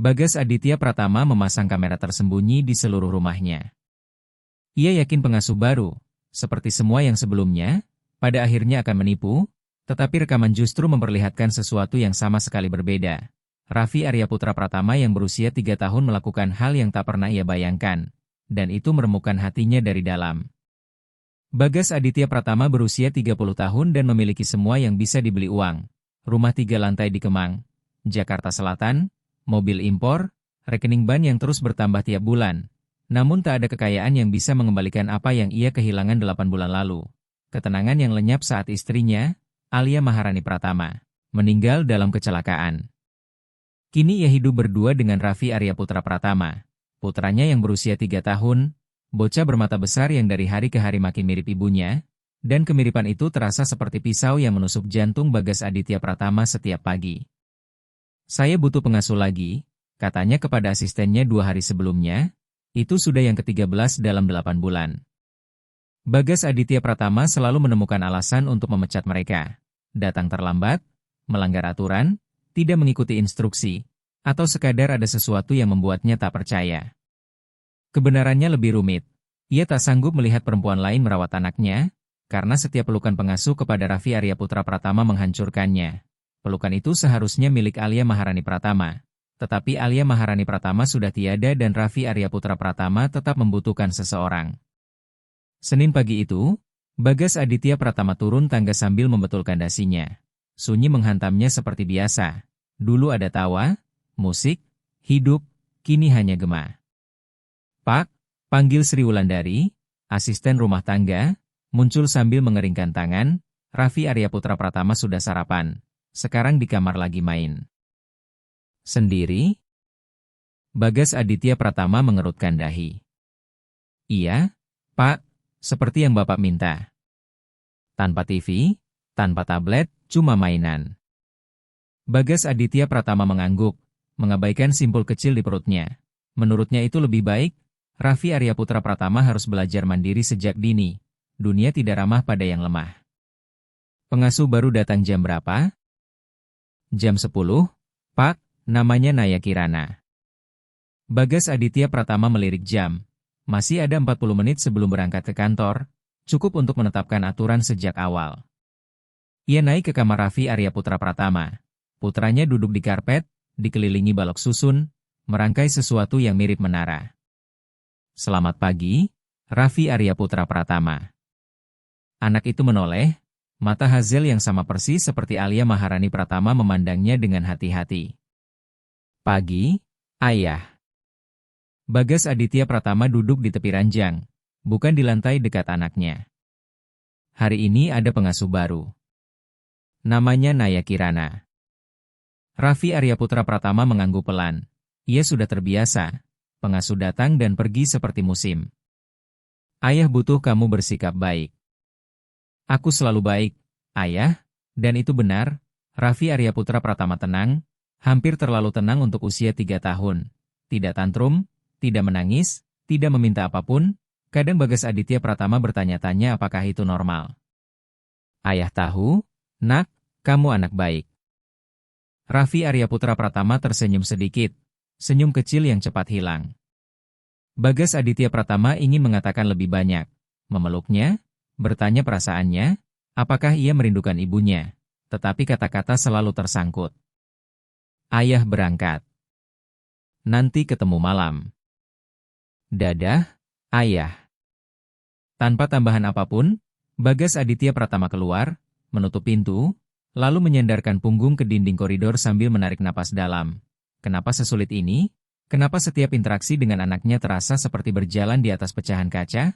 Bagas Aditya Pratama memasang kamera tersembunyi di seluruh rumahnya. Ia yakin pengasuh baru, seperti semua yang sebelumnya, pada akhirnya akan menipu, tetapi rekaman justru memperlihatkan sesuatu yang sama sekali berbeda. Raffi Aryaputra Pratama yang berusia 3 tahun melakukan hal yang tak pernah ia bayangkan, dan itu meremukkan hatinya dari dalam. Bagas Aditya Pratama berusia 30 tahun dan memiliki semua yang bisa dibeli uang. Rumah 3 lantai di Kemang, Jakarta Selatan, mobil impor, rekening bank yang terus bertambah tiap bulan. Namun tak ada kekayaan yang bisa mengembalikan apa yang ia kehilangan 8 bulan lalu. Ketenangan yang lenyap saat istrinya, Alia Maharani Pratama, meninggal dalam kecelakaan. Kini ia hidup berdua dengan Raffi Aryaputra Pratama, putranya yang berusia 3 tahun, bocah bermata besar yang dari hari ke hari makin mirip ibunya, dan kemiripan itu terasa seperti pisau yang menusuk jantung Bagas Aditya Pratama setiap pagi. Saya butuh pengasuh lagi, katanya kepada asistennya 2 hari sebelumnya, itu sudah yang ke-13 dalam 8 bulan. Bagas Aditya Pratama selalu menemukan alasan untuk memecat mereka. Datang terlambat, melanggar aturan, tidak mengikuti instruksi, atau sekadar ada sesuatu yang membuatnya tak percaya. Kebenarannya lebih rumit. Ia tak sanggup melihat perempuan lain merawat anaknya, karena setiap pelukan pengasuh kepada Raffi Aryaputra Pratama menghancurkannya. Pelukan itu seharusnya milik Alia Maharani Pratama. Tetapi Alia Maharani Pratama sudah tiada dan Raffi Aryaputra Pratama tetap membutuhkan seseorang. Senin pagi itu, Bagas Aditya Pratama turun tangga sambil membetulkan dasinya. Sunyi menghantamnya seperti biasa. Dulu ada tawa, musik, hidup, kini hanya gema. Pak, panggil Sri Wulandari, asisten rumah tangga, muncul sambil mengeringkan tangan. Raffi Aryaputra Pratama sudah sarapan. Sekarang di kamar lagi main. Sendiri? Bagas Aditya Pratama mengerutkan dahi. Iya, Pak, seperti yang Bapak minta. Tanpa TV, tanpa tablet, cuma mainan. Bagas Aditya Pratama mengangguk, mengabaikan simpul kecil di perutnya. Menurutnya itu lebih baik. Raffi Aryaputra Pratama harus belajar mandiri sejak dini. Dunia tidak ramah pada yang lemah. Pengasuh baru datang jam berapa? Jam 10, Pak, namanya Naya Kirana. Bagas Aditya Pratama melirik jam. Masih ada 40 menit sebelum berangkat ke kantor, cukup untuk menetapkan aturan sejak awal. Ia naik ke kamar Raffi Aryaputra Pratama. Putranya duduk di karpet, dikelilingi balok susun, merangkai sesuatu yang mirip menara. Selamat pagi, Raffi Aryaputra Pratama. Anak itu menoleh, mata Hazel yang sama persis seperti Alia Maharani Pratama memandangnya dengan hati-hati. Pagi, Ayah. Bagas Aditya Pratama duduk di tepi ranjang, bukan di lantai dekat anaknya. Hari ini ada pengasuh baru. Namanya Naya Kirana. Raffi Aryaputra Pratama mengangguk pelan. Ia sudah terbiasa. Pengasuh datang dan pergi seperti musim. Ayah butuh kamu bersikap baik. Aku selalu baik, Ayah, dan itu benar. Raffi Aryaputra Pratama tenang, hampir terlalu tenang untuk usia 3 tahun. Tidak tantrum, tidak menangis, tidak meminta apapun. Kadang Bagas Aditya Pratama bertanya-tanya apakah itu normal. Ayah tahu, nak, kamu anak baik. Raffi Aryaputra Pratama tersenyum sedikit. Senyum kecil yang cepat hilang. Bagas Aditya Pratama ingin mengatakan lebih banyak. Memeluknya, bertanya perasaannya, apakah ia merindukan ibunya. Tetapi kata-kata selalu tersangkut. Ayah berangkat. Nanti ketemu malam. Dadah, Ayah. Tanpa tambahan apapun, Bagas Aditya Pratama keluar, menutup pintu, lalu menyandarkan punggung ke dinding koridor sambil menarik napas dalam. Kenapa sesulit ini? Kenapa setiap interaksi dengan anaknya terasa seperti berjalan di atas pecahan kaca?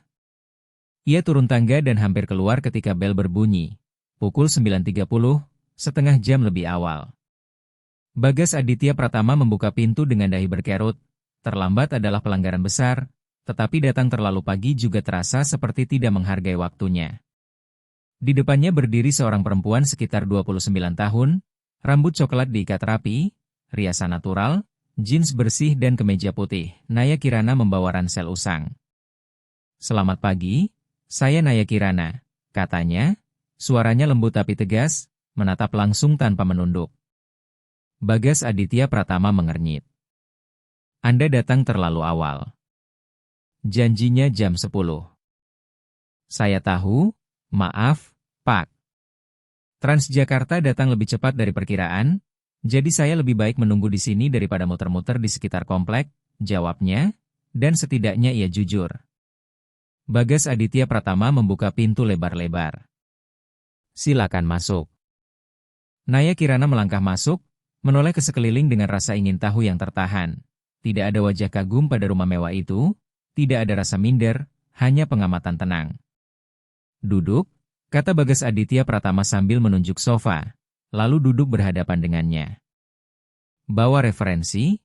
Ia turun tangga dan hampir keluar ketika bel berbunyi. Pukul 9.30, setengah jam lebih awal. Bagas Aditya Pratama membuka pintu dengan dahi berkerut. Terlambat adalah pelanggaran besar, tetapi datang terlalu pagi juga terasa seperti tidak menghargai waktunya. Di depannya berdiri seorang perempuan sekitar 29 tahun, rambut coklat diikat rapi, riasan natural, jeans bersih dan kemeja putih. Naya Kirana membawa ransel usang. Selamat pagi, saya Naya Kirana, katanya. Suaranya lembut tapi tegas, menatap langsung tanpa menunduk. Bagas Aditya Pratama mengernyit. Anda datang terlalu awal. Janjinya jam 10. Saya tahu, maaf, Pak. Transjakarta datang lebih cepat dari perkiraan, jadi saya lebih baik menunggu di sini daripada muter-muter di sekitar komplek, jawabnya, dan setidaknya ia jujur. Bagas Aditya Pratama membuka pintu lebar-lebar. Silakan masuk. Naya Kirana melangkah masuk, menoleh ke sekeliling dengan rasa ingin tahu yang tertahan. Tidak ada wajah kagum pada rumah mewah itu, tidak ada rasa minder, hanya pengamatan tenang. Duduk, kata Bagas Aditya Pratama sambil menunjuk sofa, lalu duduk berhadapan dengannya. Bawa referensi?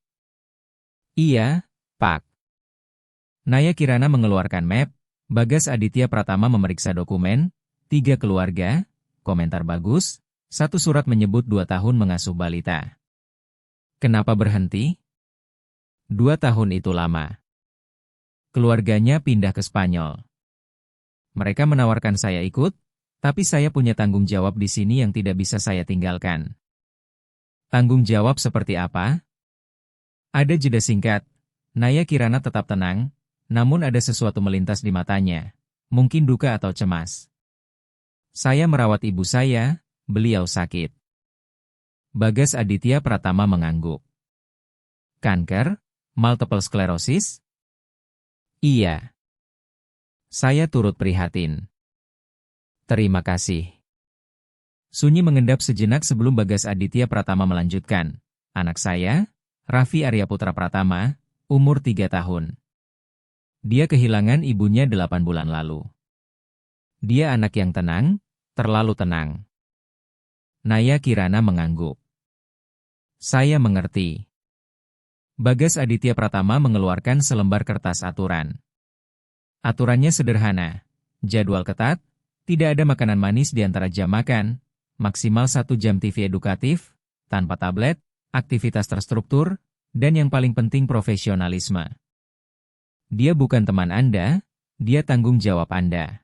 Iya, Pak. Naya Kirana mengeluarkan map, Bagas Aditya Pratama memeriksa dokumen, 3 keluarga, komentar bagus, 1 surat menyebut 2 tahun mengasuh balita. Kenapa berhenti? 2 tahun itu lama. Keluarganya pindah ke Spanyol. Mereka menawarkan saya ikut, tapi saya punya tanggung jawab di sini yang tidak bisa saya tinggalkan. Tanggung jawab seperti apa? Ada jeda singkat. Naya Kirana tetap tenang, namun ada sesuatu melintas di matanya. Mungkin duka atau cemas. Saya merawat ibu saya, beliau sakit. Bagas Aditya Pratama mengangguk. Kanker? Multiple sklerosis? Iya. Saya turut prihatin. Terima kasih. Sunyi mengendap sejenak sebelum Bagas Aditya Pratama melanjutkan. Anak saya, Raffi Arya Putra Pratama, umur 3 tahun. Dia kehilangan ibunya 8 bulan lalu. Dia anak yang tenang, terlalu tenang. Naya Kirana mengangguk. Saya mengerti. Bagas Aditya Pratama mengeluarkan selembar kertas aturan. Aturannya sederhana. Jadwal ketat, tidak ada makanan manis di antara jam makan, maksimal 1 jam TV edukatif, tanpa tablet, aktivitas terstruktur, dan yang paling penting profesionalisme. Dia bukan teman Anda, dia tanggung jawab Anda.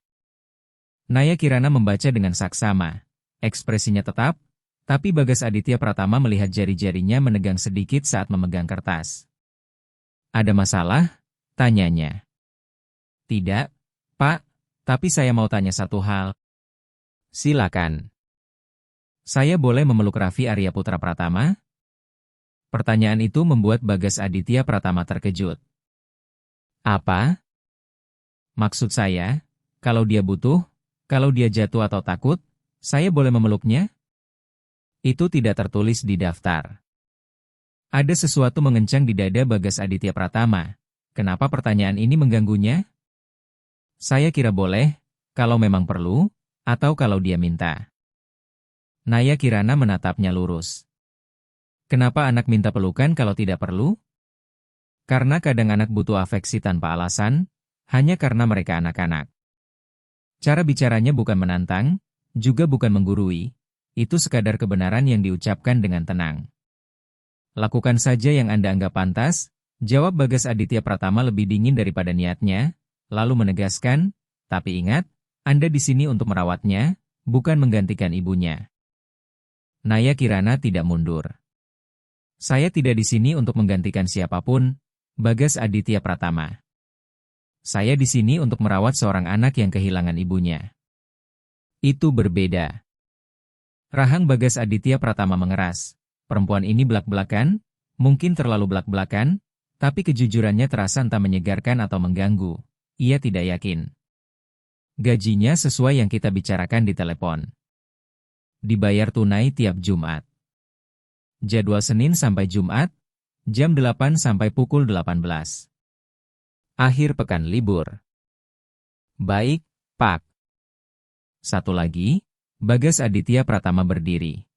Naya Kirana membaca dengan saksama. Ekspresinya tetap, tapi Bagas Aditya Pratama melihat jari-jarinya menegang sedikit saat memegang kertas. Ada masalah? Tanyanya. Tidak, Pak, tapi saya mau tanya satu hal. Silakan. Saya boleh memeluk Raffi Arya Putra Pratama? Pertanyaan itu membuat Bagas Aditya Pratama terkejut. Apa? Maksud saya, kalau dia butuh, kalau dia jatuh atau takut, saya boleh memeluknya? Itu tidak tertulis di daftar. Ada sesuatu mengencang di dada Bagas Aditya Pratama. Kenapa pertanyaan ini mengganggunya? Saya kira boleh, kalau memang perlu, atau kalau dia minta. Naya Kirana menatapnya lurus. Kenapa anak minta pelukan kalau tidak perlu? Karena kadang anak butuh afeksi tanpa alasan, hanya karena mereka anak-anak. Cara bicaranya bukan menantang, juga bukan menggurui. Itu sekadar kebenaran yang diucapkan dengan tenang. Lakukan saja yang Anda anggap pantas, jawab Bagas Aditya Pratama lebih dingin daripada niatnya, lalu menegaskan, tapi ingat, Anda di sini untuk merawatnya, bukan menggantikan ibunya. Naya Kirana tidak mundur. Saya tidak di sini untuk menggantikan siapapun, Bagas Aditya Pratama. Saya di sini untuk merawat seorang anak yang kehilangan ibunya. Itu berbeda. Rahang Bagas Aditya Pratama mengeras. Perempuan ini belak-belakan, mungkin terlalu belak-belakan, tapi kejujurannya terasa entah menyegarkan atau mengganggu. Ia tidak yakin. Gajinya sesuai yang kita bicarakan di telepon. Dibayar tunai tiap Jumat. Jadwal Senin sampai Jumat, jam 8 sampai pukul 18. Akhir pekan libur. Baik, Pak. Satu lagi, Bagas Aditya Pratama berdiri.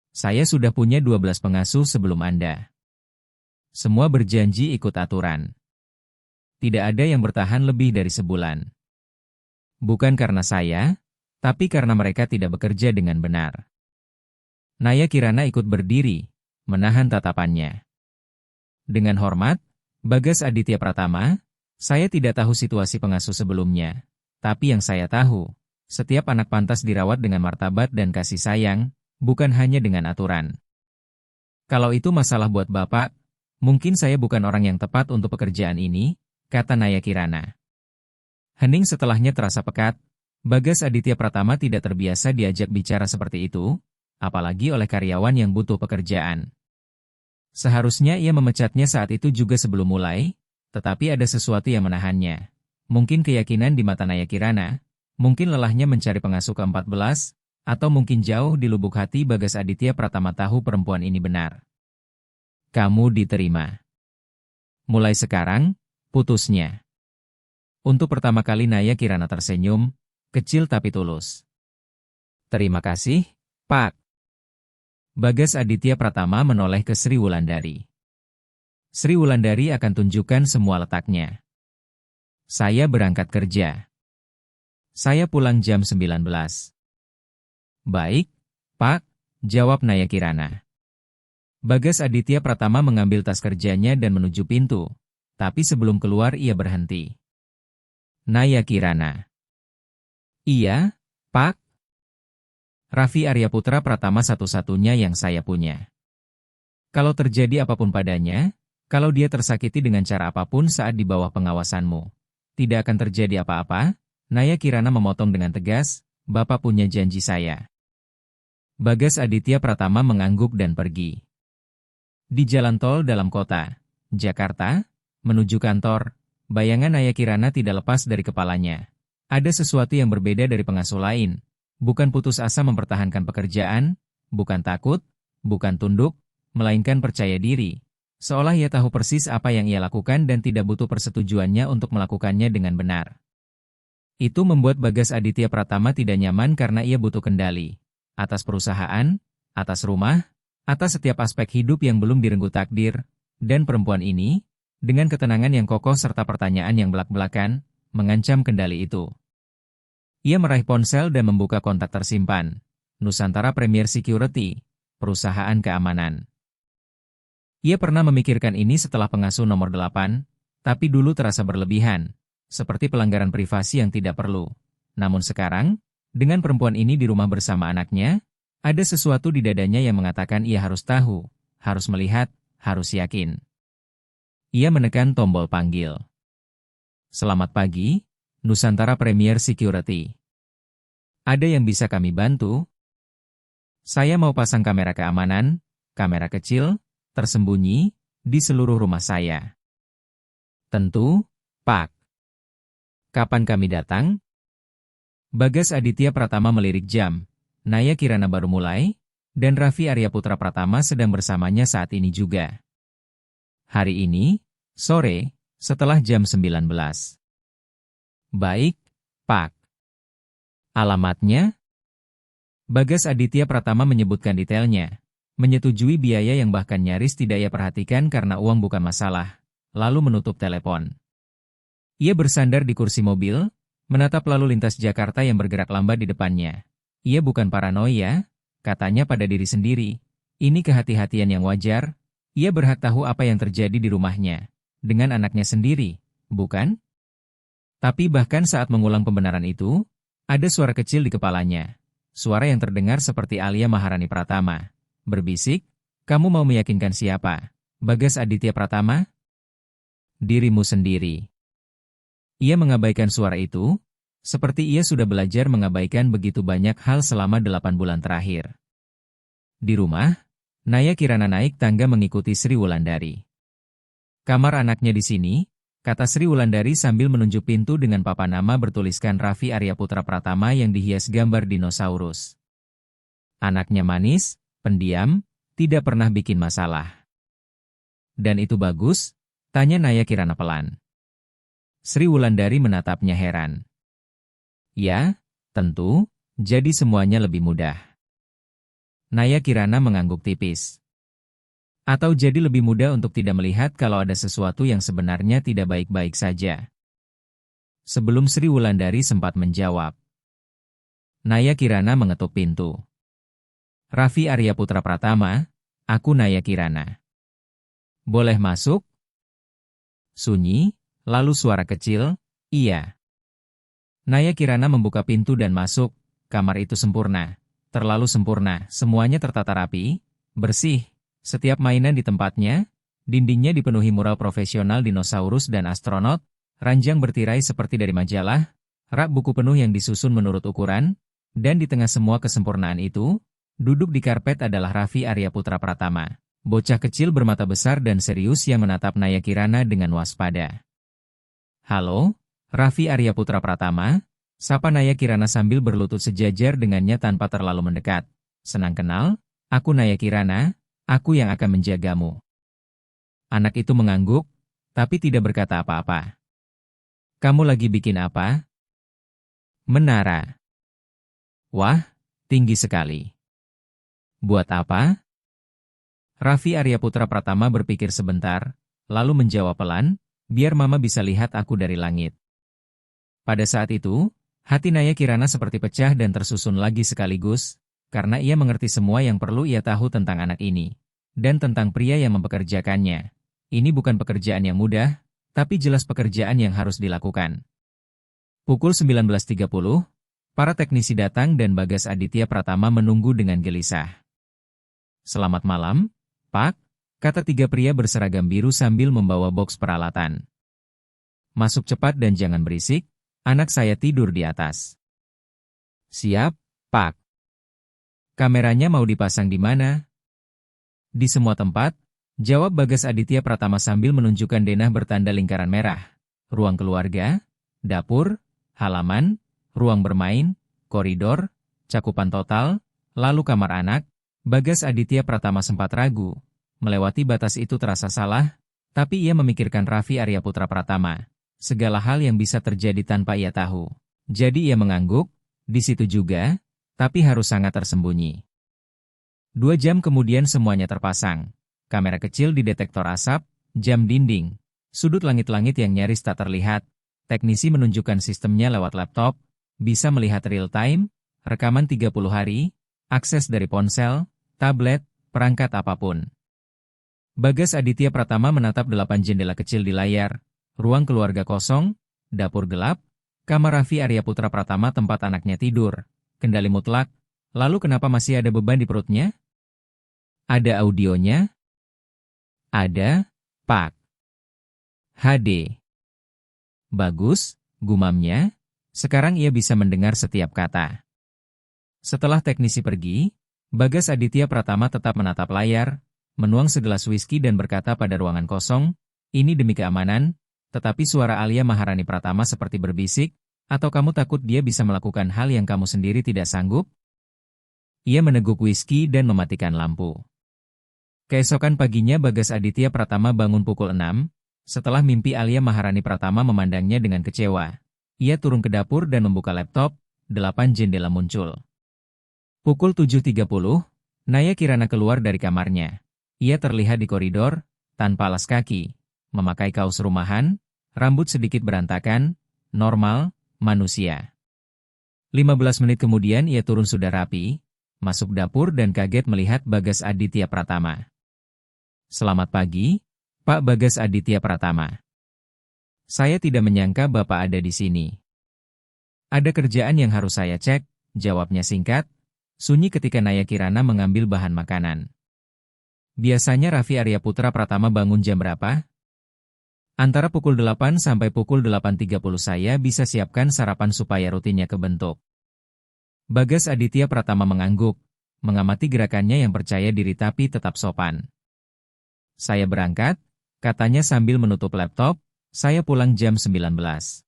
Saya sudah punya 12 pengasuh sebelum Anda. Semua berjanji ikut aturan. Tidak ada yang bertahan lebih dari sebulan. Bukan karena saya, tapi karena mereka tidak bekerja dengan benar. Naya Kirana ikut berdiri, menahan tatapannya. Dengan hormat, Bagas Aditya Pratama, saya tidak tahu situasi pengasuh sebelumnya. Tapi yang saya tahu, setiap anak pantas dirawat dengan martabat dan kasih sayang, bukan hanya dengan aturan. Kalau itu masalah buat Bapak, Mungkin saya bukan orang yang tepat untuk pekerjaan ini, kata Naya Kirana. Hening setelahnya terasa pekat. Bagas Aditya Pratama tidak terbiasa diajak bicara seperti itu, apalagi oleh karyawan yang butuh pekerjaan. Seharusnya ia memecatnya saat itu juga sebelum mulai, tetapi ada sesuatu yang menahannya. Mungkin keyakinan di mata Naya Kirana, mungkin lelahnya mencari pengasuh ke-14, atau mungkin jauh di lubuk hati Bagas Aditya Pratama tahu perempuan ini benar. Kamu diterima. Mulai sekarang, putusnya. Untuk pertama kali Naya Kirana tersenyum, kecil tapi tulus. Terima kasih, Pak. Bagas Aditya Pratama menoleh ke Sri Wulandari. Sri Wulandari akan tunjukkan semua letaknya. Saya berangkat kerja. Saya pulang jam 19. Baik, Pak, jawab Naya Kirana. Bagas Aditya Pratama mengambil tas kerjanya dan menuju pintu, tapi sebelum keluar ia berhenti. Naya Kirana. Iya, Pak. Raffi Aryaputra Pratama satu-satunya yang saya punya. Kalau terjadi apapun padanya, kalau dia tersakiti dengan cara apapun saat di bawah pengawasanmu, tidak akan terjadi apa-apa, Naya Kirana memotong dengan tegas, Bapak punya janji saya. Bagas Aditya Pratama mengangguk dan pergi. Di jalan tol dalam kota, Jakarta, menuju kantor, bayangan Naya Kirana tidak lepas dari kepalanya. Ada sesuatu yang berbeda dari pengasuh lain. Bukan putus asa mempertahankan pekerjaan, bukan takut, bukan tunduk, melainkan percaya diri. Seolah ia tahu persis apa yang ia lakukan dan tidak butuh persetujuannya untuk melakukannya dengan benar. Itu membuat Bagas Aditya Pratama tidak nyaman karena ia butuh kendali. Atas perusahaan, atas rumah, atas setiap aspek hidup yang belum direnggut takdir, dan perempuan ini, dengan ketenangan yang kokoh serta pertanyaan yang belak-belakan, mengancam kendali itu. Ia meraih ponsel dan membuka kontak tersimpan. Nusantara Premier Security, perusahaan keamanan. Ia pernah memikirkan ini setelah pengasuh nomor 8, tapi dulu terasa berlebihan, seperti pelanggaran privasi yang tidak perlu. Namun sekarang, dengan perempuan ini di rumah bersama anaknya, ada sesuatu di dadanya yang mengatakan ia harus tahu, harus melihat, harus yakin. Ia menekan tombol panggil. Selamat pagi, Nusantara Premier Security. Ada yang bisa kami bantu? Saya mau pasang kamera keamanan, kamera kecil, tersembunyi, di seluruh rumah saya. Tentu, Pak. Kapan kami datang? Bagas Aditya Pratama melirik jam. Naya Kirana baru mulai, dan Raffi Aryaputra Pratama sedang bersamanya saat ini juga. Hari ini, sore, setelah jam 19. Baik, Pak. Alamatnya? Bagas Aditya Pratama menyebutkan detailnya, menyetujui biaya yang bahkan nyaris tidak ia perhatikan karena uang bukan masalah, lalu menutup telepon. Ia bersandar di kursi mobil, menatap lalu lintas Jakarta yang bergerak lambat di depannya. Ia bukan paranoia, katanya pada diri sendiri. Ini kehati-hatian yang wajar, ia berhak tahu apa yang terjadi di rumahnya, dengan anaknya sendiri, bukan? Tapi bahkan saat mengulang pembenaran itu, ada suara kecil di kepalanya. Suara yang terdengar seperti Alia Maharani Pratama. Berbisik, kamu mau meyakinkan siapa? Bagas Aditya Pratama? Dirimu sendiri. Ia mengabaikan suara itu, seperti ia sudah belajar mengabaikan begitu banyak hal selama 8 bulan terakhir. Di rumah, Naya Kirana naik tangga mengikuti Sri Wulandari. Kamar anaknya di sini, kata Sri Wulandari sambil menunjuk pintu dengan papan nama bertuliskan Raffi Aryaputra Pratama yang dihias gambar dinosaurus. Anaknya manis, pendiam, tidak pernah bikin masalah. Dan itu bagus? Tanya Naya Kirana pelan. Sri Wulandari menatapnya heran. Ya, tentu, jadi semuanya lebih mudah. Naya Kirana mengangguk tipis. Atau jadi lebih mudah untuk tidak melihat kalau ada sesuatu yang sebenarnya tidak baik-baik saja. Sebelum Sri Wulandari sempat menjawab, Naya Kirana mengetuk pintu. Raffi Aryaputra Pratama, aku Naya Kirana. Boleh masuk? Sunyi, lalu suara kecil, iya. Naya Kirana membuka pintu dan masuk. Kamar itu sempurna, terlalu sempurna, semuanya tertata rapi, bersih. Setiap mainan di tempatnya, Dindingnya dipenuhi mural profesional dinosaurus dan astronot, ranjang bertirai seperti dari majalah, rak buku penuh yang disusun menurut ukuran, dan di tengah semua kesempurnaan itu, duduk di karpet adalah Raffi Arya Putra Pratama. Bocah kecil bermata besar dan serius yang menatap Naya Kirana dengan waspada. "Halo, Raffi Arya Putra Pratama," sapa Naya Kirana sambil berlutut sejajar dengannya tanpa terlalu mendekat. "Senang kenal, aku Naya Kirana, aku yang akan menjagamu." Anak itu mengangguk, tapi tidak berkata apa-apa. "Kamu lagi bikin apa?" "Menara." "Wah, tinggi sekali. Buat apa?" Raffi Arya Putra Pratama berpikir sebentar, lalu menjawab pelan, "Biar Mama bisa lihat aku dari langit." Pada saat itu, hati Naya Kirana seperti pecah dan tersusun lagi sekaligus, karena ia mengerti semua yang perlu ia tahu tentang anak ini, dan tentang pria yang mempekerjakannya. Ini bukan pekerjaan yang mudah, tapi jelas pekerjaan yang harus dilakukan. Pukul 19.30, para teknisi datang dan Bagas Aditya Pratama menunggu dengan gelisah. "Selamat malam, Pak," kata tiga pria berseragam biru sambil membawa boks peralatan. "Masuk cepat dan jangan berisik, anak saya tidur di atas." "Siap, Pak." "Kameranya mau dipasang di mana?" "Di semua tempat," jawab Bagas Aditya Pratama sambil menunjukkan denah bertanda lingkaran merah. "Ruang keluarga, dapur, halaman, ruang bermain, koridor, cakupan total, lalu kamar anak." Bagas Aditya Pratama sempat ragu. Melewati batas itu terasa salah, tapi ia memikirkan Raffi Arya Putra Pratama. Segala hal yang bisa terjadi tanpa ia tahu. Jadi ia mengangguk, di situ juga, tapi harus sangat tersembunyi. 2 jam kemudian semuanya terpasang. Kamera kecil di detektor asap, jam dinding, sudut langit-langit yang nyaris tak terlihat. Teknisi menunjukkan sistemnya lewat laptop, bisa melihat real-time, rekaman 30 hari, akses dari ponsel, tablet, perangkat apapun. Bagas Aditya Pratama menatap 8 jendela kecil di layar, ruang keluarga kosong, dapur gelap, kamar Raffi Arya Putra Pratama tempat anaknya tidur, kendali mutlak. Lalu kenapa masih ada beban di perutnya? "Ada audionya?" "Ada, Pak." "HD." "Bagus," gumamnya. Sekarang ia bisa mendengar setiap kata. Setelah teknisi pergi, Bagas Aditya Pratama tetap menatap layar, menuang segelas whisky dan berkata pada ruangan kosong, "Ini demi keamanan," tetapi suara Alia Maharani Pratama seperti berbisik, "Atau kamu takut dia bisa melakukan hal yang kamu sendiri tidak sanggup?" Ia meneguk whisky dan mematikan lampu. Keesokan paginya Bagas Aditya Pratama bangun pukul 6, setelah mimpi Alia Maharani Pratama memandangnya dengan kecewa. Ia turun ke dapur dan membuka laptop, 8 jendela muncul. Pukul 7.30, Naya Kirana keluar dari kamarnya. Ia terlihat di koridor, tanpa alas kaki, memakai kaos rumahan, rambut sedikit berantakan, normal, manusia. 15 menit kemudian ia turun sudah rapi, masuk dapur dan kaget melihat Bagas Aditya Pratama. "Selamat pagi, Pak Bagas Aditya Pratama. Saya tidak menyangka Bapak ada di sini." "Ada kerjaan yang harus saya cek," jawabnya singkat. Sunyi ketika Naya Kirana mengambil bahan makanan. "Biasanya Raffi Arya Putra Pratama bangun jam berapa?" "Antara pukul 8 sampai pukul 8.30 saya bisa siapkan sarapan supaya rutinnya kebentuk." Bagas Aditya Pratama mengangguk, mengamati gerakannya yang percaya diri tapi tetap sopan. "Saya berangkat," katanya sambil menutup laptop, "saya pulang jam 19.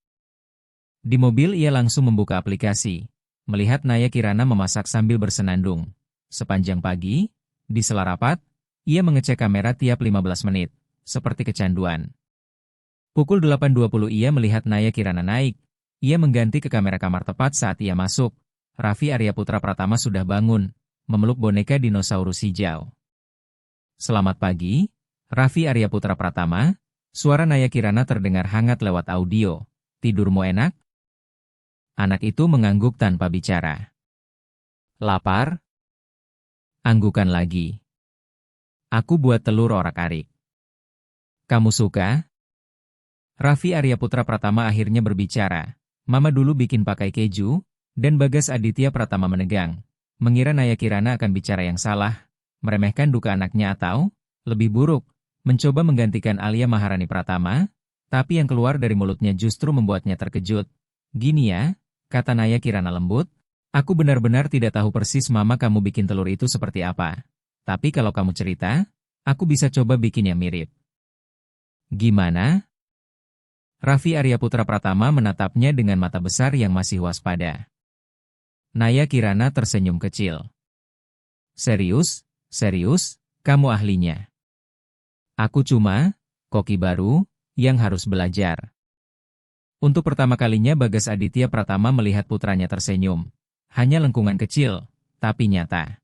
Di mobil ia langsung membuka aplikasi. Melihat Naya Kirana memasak sambil bersenandung. Sepanjang pagi, di sela rapat, ia mengecek kamera tiap 15 menit, seperti kecanduan. Pukul 8.20 ia melihat Naya Kirana naik. Ia mengganti ke kamera kamar tepat saat ia masuk. Raffi Arya Putra Pratama sudah bangun, memeluk boneka dinosaurus hijau. "Selamat pagi, Raffi Arya Putra Pratama," suara Naya Kirana terdengar hangat lewat audio. "Tidurmu enak?" Anak itu mengangguk tanpa bicara. "Lapar?" Anggukan lagi. "Aku buat telur orak-arik. Kamu suka?" Raffi Arya Putra Pratama akhirnya berbicara. "Mama dulu bikin pakai keju," dan Bagas Aditya Pratama menegang. Mengira Naya Kirana akan bicara yang salah, meremehkan duka anaknya atau, lebih buruk, mencoba menggantikan Alia Maharani Pratama, tapi yang keluar dari mulutnya justru membuatnya terkejut. Gini ya, kata Naya Kirana lembut, aku benar-benar tidak tahu persis mama kamu bikin telur itu seperti apa. Tapi kalau kamu cerita, aku bisa coba bikin yang mirip. Gimana? Raffi Arya Putra Pratama menatapnya dengan mata besar yang masih waspada. Naya Kirana tersenyum kecil. Serius, serius, kamu ahlinya. Aku cuma, koki baru, yang harus belajar. Untuk pertama kalinya Bagas Aditya Pratama melihat putranya tersenyum. Hanya lengkungan kecil, tapi nyata.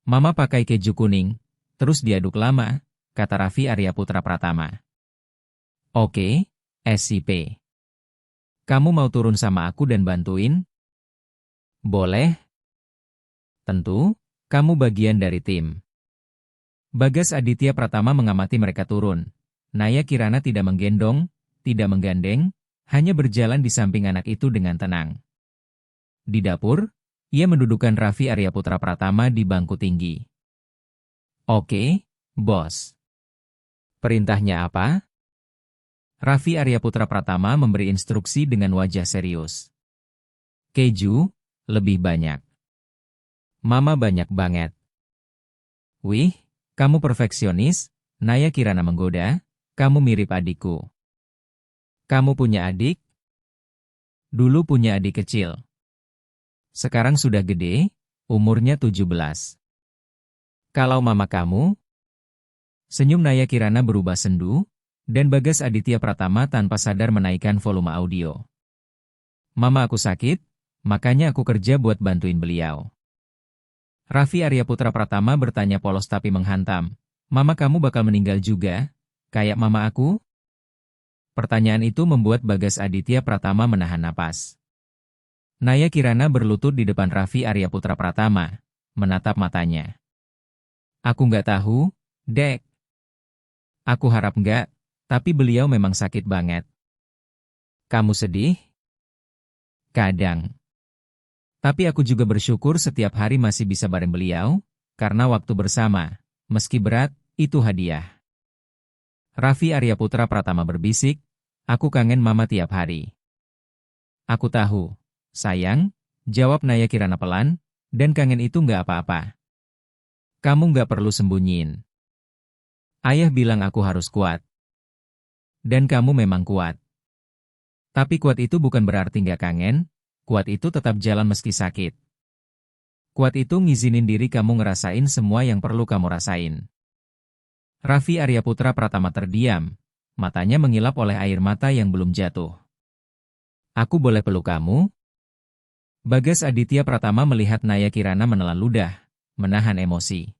Mama pakai keju kuning, terus diaduk lama, kata Raffi Arya Putra Pratama. Oke, SCP. Kamu mau turun sama aku dan bantuin? Boleh. Tentu, kamu bagian dari tim. Bagas Aditya Pratama mengamati mereka turun. Naya Kirana tidak menggendong, tidak menggandeng, hanya berjalan di samping anak itu dengan tenang. Di dapur, ia mendudukkan Raffi Arya Putra Pratama di bangku tinggi. Oke, bos. Perintahnya apa? Raffi Arya Putra Pratama memberi instruksi dengan wajah serius. Keju, lebih banyak. Mama banyak banget. Wih, kamu perfeksionis, Naya Kirana menggoda, kamu mirip adikku. Kamu punya adik? Dulu punya adik kecil. Sekarang sudah gede, umurnya 17. Kalau mama kamu? Senyum Naya Kirana berubah sendu, dan Bagas Aditya Pratama tanpa sadar menaikkan volume audio. Mama aku sakit, makanya aku kerja buat bantuin beliau. Raffi Arya Putra Pratama bertanya polos tapi menghantam. Mama kamu bakal meninggal juga, kayak mama aku? Pertanyaan itu membuat Bagas Aditya Pratama menahan napas. Naya Kirana berlutut di depan Raffi Arya Putra Pratama, menatap matanya. Aku nggak tahu, Dek. Aku harap nggak, tapi beliau memang sakit banget. Kamu sedih? Kadang. Tapi aku juga bersyukur setiap hari masih bisa bareng beliau, karena waktu bersama, meski berat, itu hadiah. Raffi Arya Putra Pratama berbisik, aku kangen mama tiap hari. Aku tahu, sayang, jawab Naya Kirana pelan, dan kangen itu nggak apa-apa. Kamu nggak perlu sembunyiin. Ayah bilang aku harus kuat. Dan kamu memang kuat. Tapi kuat itu bukan berarti nggak kangen, kuat itu tetap jalan meski sakit. Kuat itu ngizinin diri kamu ngerasain semua yang perlu kamu rasain. Raffi Arya Putra Pratama terdiam, matanya mengilap oleh air mata yang belum jatuh. Aku boleh peluk kamu? Bagas Aditya Pratama melihat Naya Kirana menelan ludah, menahan emosi.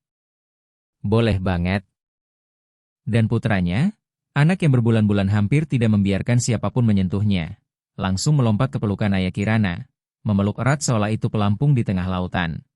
Boleh banget. Dan putranya, anak yang berbulan-bulan hampir tidak membiarkan siapapun menyentuhnya, langsung melompat ke pelukan Naya Kirana, memeluk erat seolah itu pelampung di tengah lautan.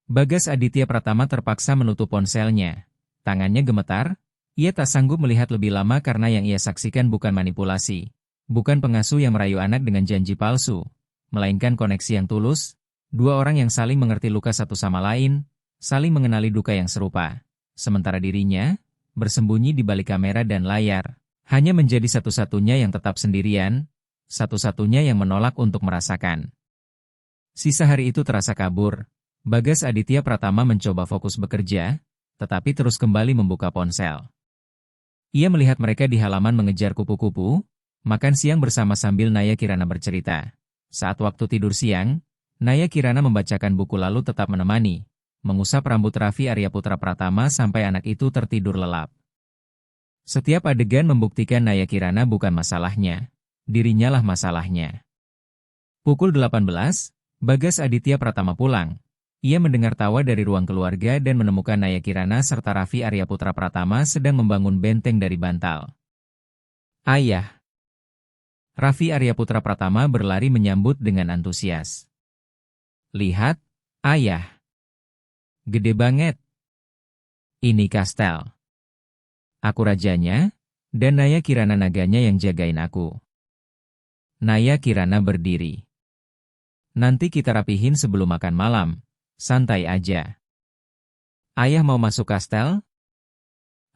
Bagas Aditya Pratama terpaksa menutup ponselnya. Tangannya gemetar, ia tak sanggup melihat lebih lama karena yang ia saksikan bukan manipulasi, bukan pengasuh yang merayu anak dengan janji palsu, melainkan koneksi yang tulus, dua orang yang saling mengerti luka satu sama lain, saling mengenali duka yang serupa. Sementara dirinya, bersembunyi di balik kamera dan layar, hanya menjadi satu-satunya yang tetap sendirian, satu-satunya yang menolak untuk merasakan. Sisa hari itu terasa kabur. Bagas Aditya Pratama mencoba fokus bekerja, tetapi terus kembali membuka ponsel. Ia melihat mereka di halaman mengejar kupu-kupu, makan siang bersama sambil Naya Kirana bercerita. Saat waktu tidur siang, Naya Kirana membacakan buku lalu tetap menemani, mengusap rambut Raffi Arya Putra Pratama sampai anak itu tertidur lelap. Setiap adegan membuktikan Naya Kirana bukan masalahnya, dirinya lah masalahnya. Pukul 18, Bagas Aditya Pratama pulang. Ia mendengar tawa dari ruang keluarga dan menemukan Naya Kirana serta Raffi Arya Putra Pratama sedang membangun benteng dari bantal. Ayah. Raffi Arya Putra Pratama berlari menyambut dengan antusias. Lihat, ayah. Gede banget. Ini kastel. Aku rajanya, dan Naya Kirana naganya yang jagain aku. Naya Kirana berdiri. Nanti kita rapihin sebelum makan malam. Santai aja. Ayah mau masuk kastel?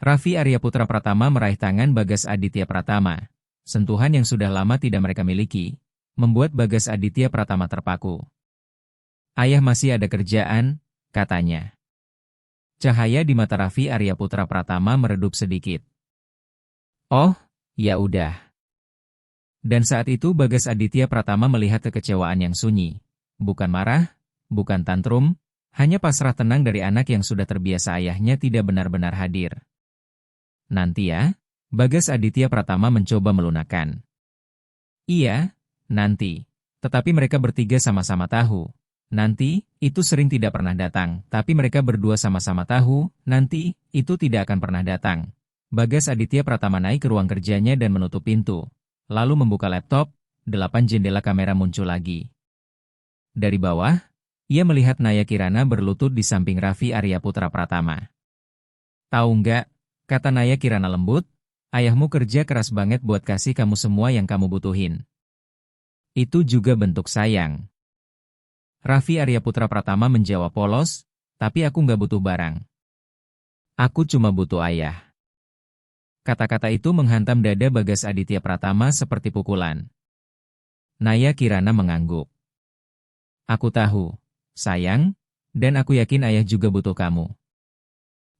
Raffi Arya Putra Pratama meraih tangan Bagas Aditya Pratama. Sentuhan yang sudah lama tidak mereka miliki, membuat Bagas Aditya Pratama terpaku. "Ayah masih ada kerjaan," katanya. Cahaya di mata Raffi Arya Putra Pratama meredup sedikit. "Oh, ya udah." Dan saat itu Bagas Aditya Pratama melihat kekecewaan yang sunyi. Bukan marah, bukan tantrum, hanya pasrah tenang dari anak yang sudah terbiasa ayahnya tidak benar-benar hadir. "Nanti ya," Bagas Aditya Pratama mencoba melunakkan. "Iya, nanti." Tetapi mereka bertiga sama-sama tahu. Nanti, itu sering tidak pernah datang, tapi mereka berdua sama-sama tahu, nanti, itu tidak akan pernah datang. Bagas Aditya Pratama naik ke ruang kerjanya dan menutup pintu. Lalu membuka laptop, 8 jendela kamera muncul lagi. Dari bawah, ia melihat Naya Kirana berlutut di samping Raffi Arya Putra Pratama. "Tahu nggak," kata Naya Kirana lembut, "ayahmu kerja keras banget buat kasih kamu semua yang kamu butuhin. Itu juga bentuk sayang." Raffi Arya Putra Pratama menjawab polos, "Tapi aku nggak butuh barang. Aku cuma butuh ayah." Kata-kata itu menghantam dada Bagas Aditya Pratama seperti pukulan. Naya Kirana mengangguk. "Aku tahu, sayang, dan aku yakin ayah juga butuh kamu.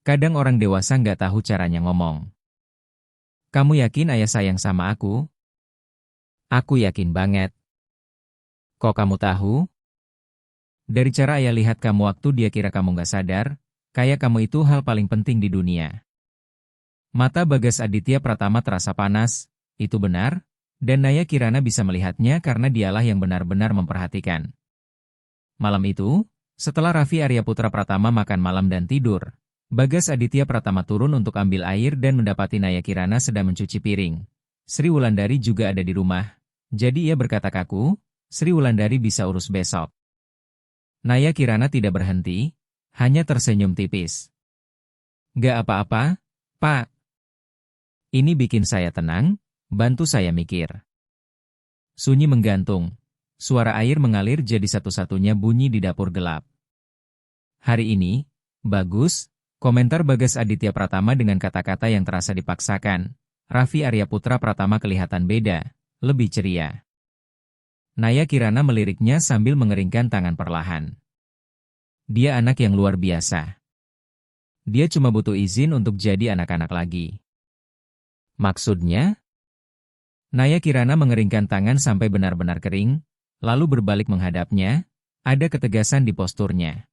Kadang orang dewasa nggak tahu caranya ngomong. Kamu yakin ayah sayang sama aku?" "Aku yakin banget." "Kok kamu tahu?" "Dari cara ayah lihat kamu waktu dia kira kamu nggak sadar, kayak kamu itu hal paling penting di dunia." Mata Bagas Aditya Pratama terasa panas, itu benar, dan Naya Kirana bisa melihatnya karena dialah yang benar-benar memperhatikan. Malam itu, setelah Raffi Arya Putra Pratama makan malam dan tidur, Bagas Aditya Pratama turun untuk ambil air dan mendapati Naya Kirana sedang mencuci piring. Sri Wulandari juga ada di rumah, jadi ia berkata kaku, "Sri Wulandari bisa urus besok." Naya Kirana tidak berhenti, hanya tersenyum tipis. "Gak apa-apa, Pak. Ini bikin saya tenang, bantu saya mikir." Sunyi menggantung. Suara air mengalir jadi satu-satunya bunyi di dapur gelap. "Hari ini, bagus," komentar Bagas Aditya Pratama dengan kata-kata yang terasa dipaksakan. Raffi Arya Putra Pratama kelihatan beda, lebih ceria. Naya Kirana meliriknya sambil mengeringkan tangan perlahan. "Dia anak yang luar biasa. Dia cuma butuh izin untuk jadi anak-anak lagi." "Maksudnya?" Naya Kirana mengeringkan tangan sampai benar-benar kering, lalu berbalik menghadapnya, ada ketegasan di posturnya.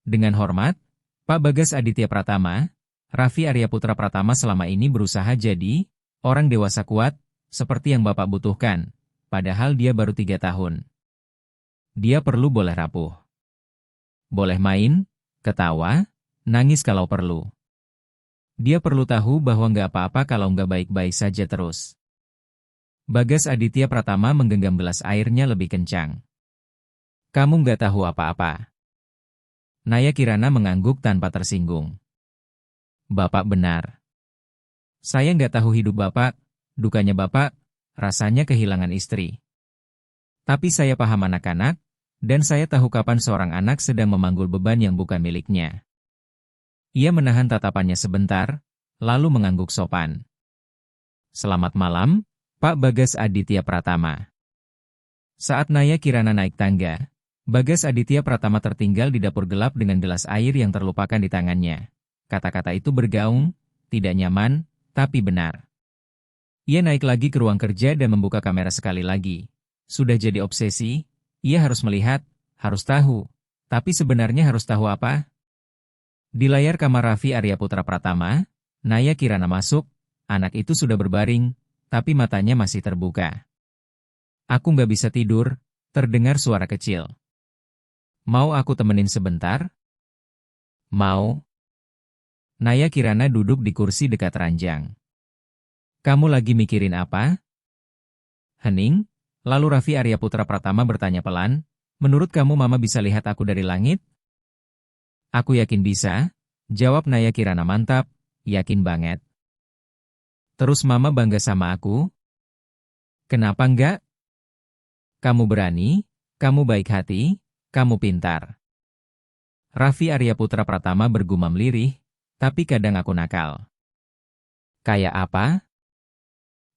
"Dengan hormat, Pak Bagas Aditya Pratama, Raffi Arya Putra Pratama selama ini berusaha jadi orang dewasa kuat, seperti yang Bapak butuhkan, padahal dia baru 3 tahun. Dia perlu boleh rapuh. Boleh main, ketawa, nangis kalau perlu. Dia perlu tahu bahwa nggak apa-apa kalau nggak baik-baik saja terus." Bagas Aditya Pratama menggenggam gelas airnya lebih kencang. "Kamu nggak tahu apa-apa." Naya Kirana mengangguk tanpa tersinggung. "Bapak benar. Saya nggak tahu hidup Bapak, dukanya Bapak, rasanya kehilangan istri. Tapi saya paham anak-anak, dan saya tahu kapan seorang anak sedang memanggul beban yang bukan miliknya." Ia menahan tatapannya sebentar, lalu mengangguk sopan. "Selamat malam, Pak Bagas Aditya Pratama." Saat Naya Kirana naik tangga, Bagas Aditya Pratama tertinggal di dapur gelap dengan gelas air yang terlupakan di tangannya. Kata-kata itu bergaung, tidak nyaman, tapi benar. Ia naik lagi ke ruang kerja dan membuka kamera sekali lagi. Sudah jadi obsesi, ia harus melihat, harus tahu. Tapi sebenarnya harus tahu apa? Di layar kamar Raffi Arya Putra Pratama, Naya Kirana masuk, anak itu sudah berbaring, tapi matanya masih terbuka. "Aku nggak bisa tidur," terdengar suara kecil. "Mau aku temenin sebentar?" "Mau." Naya Kirana duduk di kursi dekat ranjang. "Kamu lagi mikirin apa?" Hening, lalu Raffi Arya Putra Pratama bertanya pelan, "Menurut kamu Mama bisa lihat aku dari langit?" "Aku yakin bisa," jawab Naya Kirana mantap, "yakin banget." "Terus Mama bangga sama aku?" "Kenapa enggak? Kamu berani, kamu baik hati, kamu pintar." Raffi Arya Putra Pratama bergumam lirih, "Tapi kadang aku nakal." Kayak apa?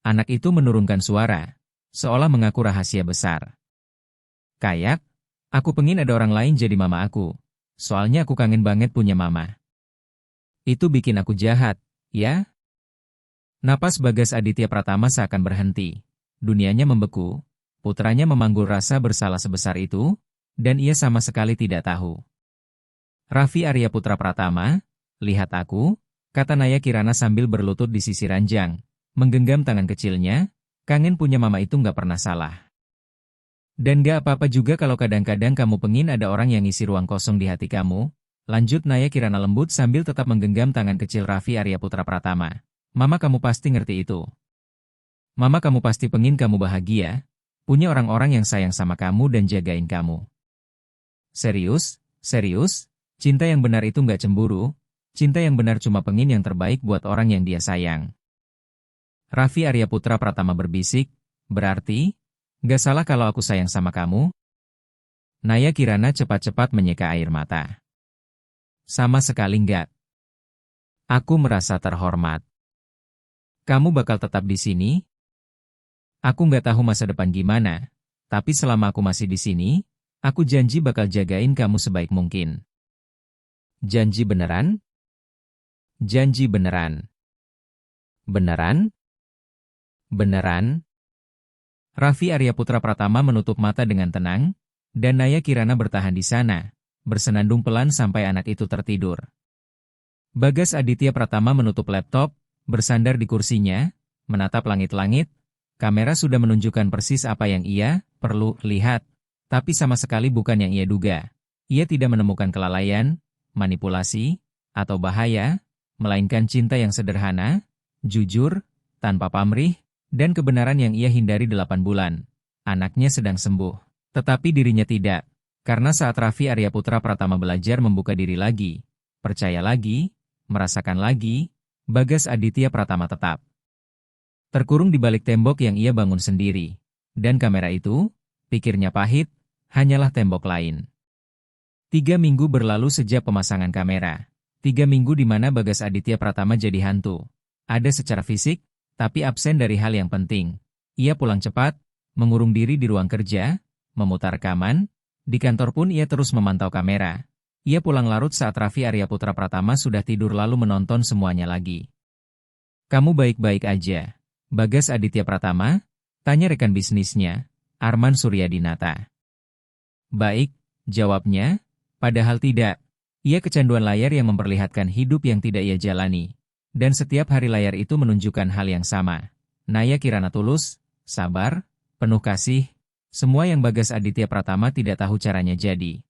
Anak itu menurunkan suara, seolah mengaku rahasia besar. Kayak, aku pengen ada orang lain jadi mama aku. Soalnya aku kangen banget punya mama. Itu bikin aku jahat, ya? Napas Bagas Aditya Pratama seakan berhenti. Dunianya membeku. Putranya memanggul rasa bersalah sebesar itu, dan ia sama sekali tidak tahu. Raffi Arya Putra Pratama, lihat aku, kata Naya Kirana sambil berlutut di sisi ranjang, menggenggam tangan kecilnya, kangen punya mama itu nggak pernah salah. Dan gak apa-apa juga kalau kadang-kadang kamu pengin ada orang yang ngisi ruang kosong di hati kamu, lanjut Naya Kirana lembut sambil tetap menggenggam tangan kecil Raffi Arya Putra Pratama. Mama kamu pasti ngerti itu. Mama kamu pasti pengin kamu bahagia, punya orang-orang yang sayang sama kamu dan jagain kamu. Serius, serius, cinta yang benar itu nggak cemburu, cinta yang benar cuma pengin yang terbaik buat orang yang dia sayang. Raffi Arya Putra Pratama berbisik, berarti, nggak salah kalau aku sayang sama kamu? Naya Kirana cepat-cepat menyeka air mata. Sama sekali nggak. Aku merasa terhormat. Kamu bakal tetap di sini? Aku nggak tahu masa depan gimana, tapi selama aku masih di sini, aku janji bakal jagain kamu sebaik mungkin. Janji beneran? Janji beneran. Beneran? Beneran? Raffi Arya Putra Pratama menutup mata dengan tenang, dan Naya Kirana bertahan di sana, bersenandung pelan sampai anak itu tertidur. Bagas Aditya Pratama menutup laptop, bersandar di kursinya, menatap langit-langit. Kamera sudah menunjukkan persis apa yang ia perlu lihat, tapi sama sekali bukan yang ia duga. Ia tidak menemukan kelalaian, manipulasi, atau bahaya, melainkan cinta yang sederhana, jujur, tanpa pamrih, dan kebenaran yang ia hindari 8 bulan. Anaknya sedang sembuh, tetapi dirinya tidak. Karena saat Raffi Arya Putra Pratama belajar membuka diri lagi, percaya lagi, merasakan lagi, Bagas Aditya Pratama tetap terkurung di balik tembok yang ia bangun sendiri. Dan kamera itu, pikirnya pahit, hanyalah tembok lain. 3 minggu berlalu sejak pemasangan kamera. 3 minggu di mana Bagas Aditya Pratama jadi hantu. Ada secara fisik, tapi absen dari hal yang penting. Ia pulang cepat, mengurung diri di ruang kerja, memutar rekaman. Di kantor pun ia terus memantau kamera. Ia pulang larut saat Raffi Arya Putra Pratama sudah tidur lalu menonton semuanya lagi. Kamu baik-baik aja, Bagas Aditya Pratama? Tanya rekan bisnisnya, Arman Suryadinata. Baik, jawabnya, padahal tidak. Ia kecanduan layar yang memperlihatkan hidup yang tidak ia jalani. Dan setiap hari layar itu menunjukkan hal yang sama. Naya Kirana tulus, sabar, penuh kasih, semua yang Bagas Aditya Pratama tidak tahu caranya jadi.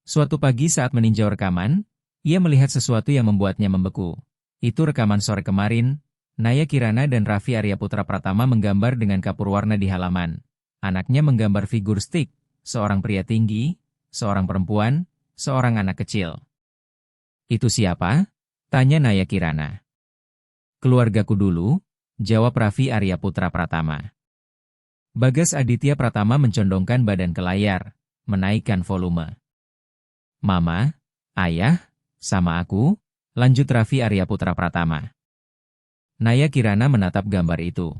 Suatu pagi saat meninjau rekaman, ia melihat sesuatu yang membuatnya membeku. Itu rekaman sore kemarin, Naya Kirana dan Raffi Arya Putra Pratama menggambar dengan kapur warna di halaman. Anaknya menggambar figur stick, seorang pria tinggi, seorang perempuan, seorang anak kecil. Itu siapa? Tanya Naya Kirana. Keluargaku dulu, jawab Raffi Arya Putra Pratama. Bagas Aditya Pratama mencondongkan badan ke layar, menaikkan volume. Mama, ayah, sama aku, lanjut Raffi Arya Putra Pratama. Naya Kirana menatap gambar itu.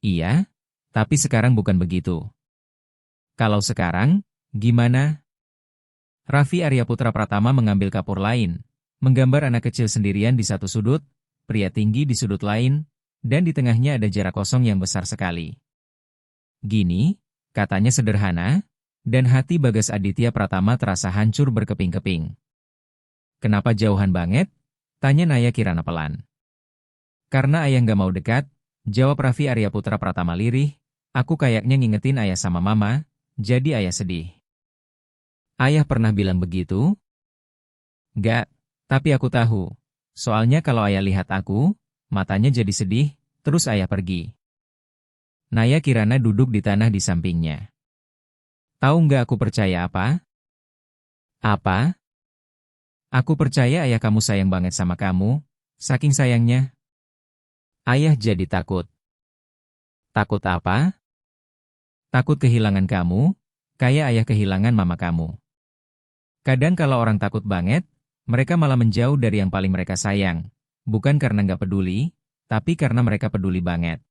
Iya, tapi sekarang bukan begitu. Kalau sekarang, gimana? Raffi Arya Putra Pratama mengambil kapur lain, menggambar anak kecil sendirian di satu sudut, pria tinggi di sudut lain, dan di tengahnya ada jarak kosong yang besar sekali. Gini, katanya sederhana, dan hati Bagas Aditya Pratama terasa hancur berkeping-keping. Kenapa jauhan banget? Tanya Naya Kirana pelan. Karena ayah nggak mau dekat, jawab Raffi Arya Putra Pratama lirih, aku kayaknya ngingetin ayah sama mama, jadi ayah sedih. Ayah pernah bilang begitu? Nggak, tapi aku tahu. Soalnya kalau ayah lihat aku, matanya jadi sedih, terus ayah pergi. Naya Kirana duduk di tanah di sampingnya. Tahu nggak aku percaya apa? Apa? Aku percaya ayah kamu sayang banget sama kamu, saking sayangnya. Ayah jadi takut. Takut apa? Takut kehilangan kamu, kayak ayah kehilangan mama kamu. Kadang kalau orang takut banget, mereka malah menjauh dari yang paling mereka sayang. bukan karena nggak peduli, tapi karena mereka peduli banget.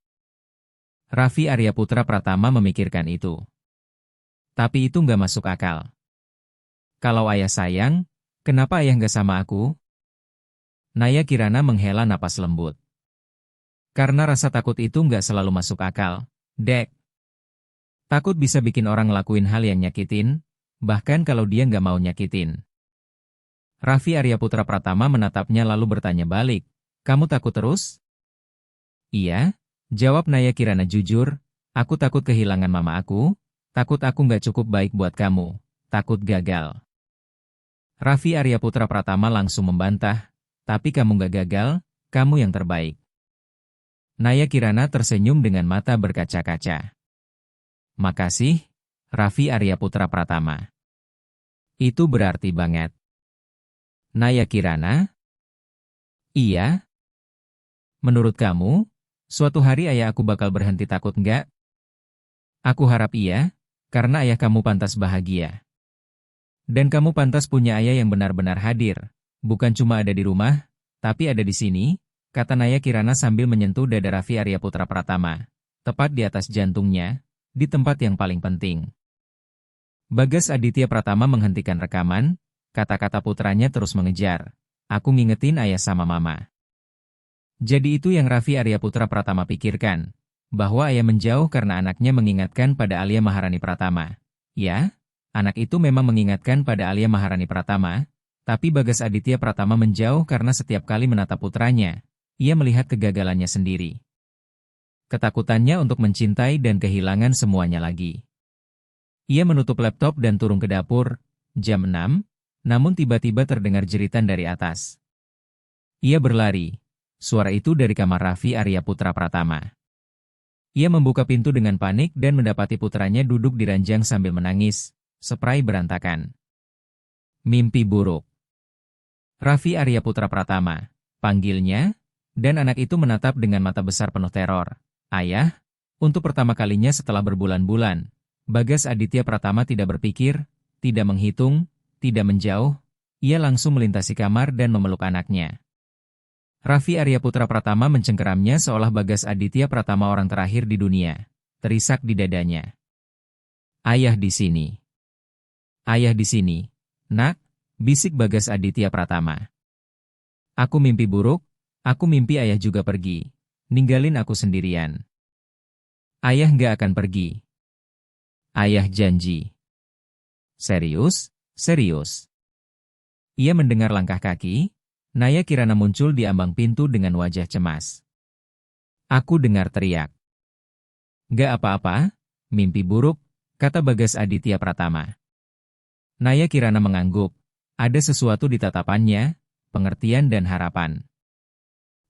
Raffi Aryaputra Pratama memikirkan itu. Tapi itu nggak masuk akal. Kalau ayah sayang, kenapa ayah nggak sama aku? Naya Kirana menghela napas lembut. Karena rasa takut itu nggak selalu masuk akal, Dek. Takut bisa bikin orang ngelakuin hal yang nyakitin, bahkan kalau dia nggak mau nyakitin. Raffi Aryaputra Pratama menatapnya lalu bertanya balik, kamu takut terus? Iya, jawab Naya Kirana jujur, aku takut kehilangan mama aku, takut aku nggak cukup baik buat kamu, takut gagal. Raffi Aryaputra Pratama langsung membantah, tapi kamu nggak gagal, kamu yang terbaik. Naya Kirana tersenyum dengan mata berkaca-kaca. Makasih, Raffi Aryaputra Pratama. Itu berarti banget. Naya Kirana? Iya? Menurut kamu, suatu hari ayah aku bakal berhenti takut nggak? Aku harap iya, karena ayah kamu pantas bahagia. Dan kamu pantas punya ayah yang benar-benar hadir, bukan cuma ada di rumah, tapi ada di sini, kata Naya Kirana sambil menyentuh dada Raffi Aryaputra Pratama, tepat di atas jantungnya, di tempat yang paling penting. Bagas Aditya Pratama menghentikan rekaman, kata-kata putranya terus mengejar, aku ngingetin ayah sama mama. Jadi itu yang Raffi Aryaputra Pratama pikirkan, bahwa ayah menjauh karena anaknya mengingatkan pada Alia Maharani Pratama. Ya, anak itu memang mengingatkan pada Alia Maharani Pratama, tapi Bagas Aditya Pratama menjauh karena setiap kali menatap putranya, ia melihat kegagalannya sendiri. Ketakutannya untuk mencintai dan kehilangan semuanya lagi. Ia menutup laptop dan turun ke dapur, jam 6, namun tiba-tiba terdengar jeritan dari atas. Ia berlari. Suara itu dari kamar Raffi Aryaputra Pratama. Ia membuka pintu dengan panik dan mendapati putranya duduk di ranjang sambil menangis, spray berantakan. Mimpi buruk. Raffi Aryaputra Pratama, panggilnya, dan anak itu menatap dengan mata besar penuh teror. Ayah, untuk pertama kalinya setelah berbulan-bulan, Bagas Aditya Pratama tidak berpikir, tidak menghitung, tidak menjauh, ia langsung melintasi kamar dan memeluk anaknya. Raffi Aryaputra Pratama mencengkeramnya seolah Bagas Aditya Pratama orang terakhir di dunia, terisak di dadanya. Ayah di sini. Ayah di sini. Nak, bisik Bagas Aditya Pratama. Aku mimpi buruk, aku mimpi ayah juga pergi, ninggalin aku sendirian. Ayah nggak akan pergi. Ayah janji. Serius? Serius. Ia mendengar langkah kaki, Naya Kirana muncul di ambang pintu dengan wajah cemas. Aku dengar teriak. Gak apa-apa, mimpi buruk, kata Bagas Aditya Pratama. Naya Kirana mengangguk, ada sesuatu di tatapannya, pengertian dan harapan.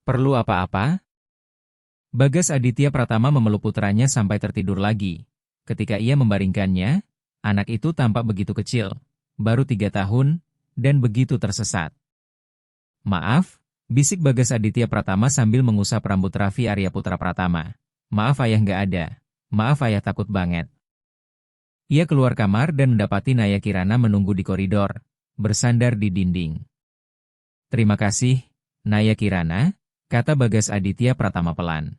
Perlu apa-apa? Bagas Aditya Pratama memeluk putranya sampai tertidur lagi. Ketika ia membaringkannya, anak itu tampak begitu kecil, baru 3 tahun, dan begitu tersesat. Maaf, bisik Bagas Aditya Pratama sambil mengusap rambut Raffi Aryaputra Pratama. Maaf ayah nggak ada. Maaf ayah takut banget. Ia keluar kamar dan mendapati Naya Kirana menunggu di koridor, bersandar di dinding. Terima kasih, Naya Kirana, kata Bagas Aditya Pratama pelan.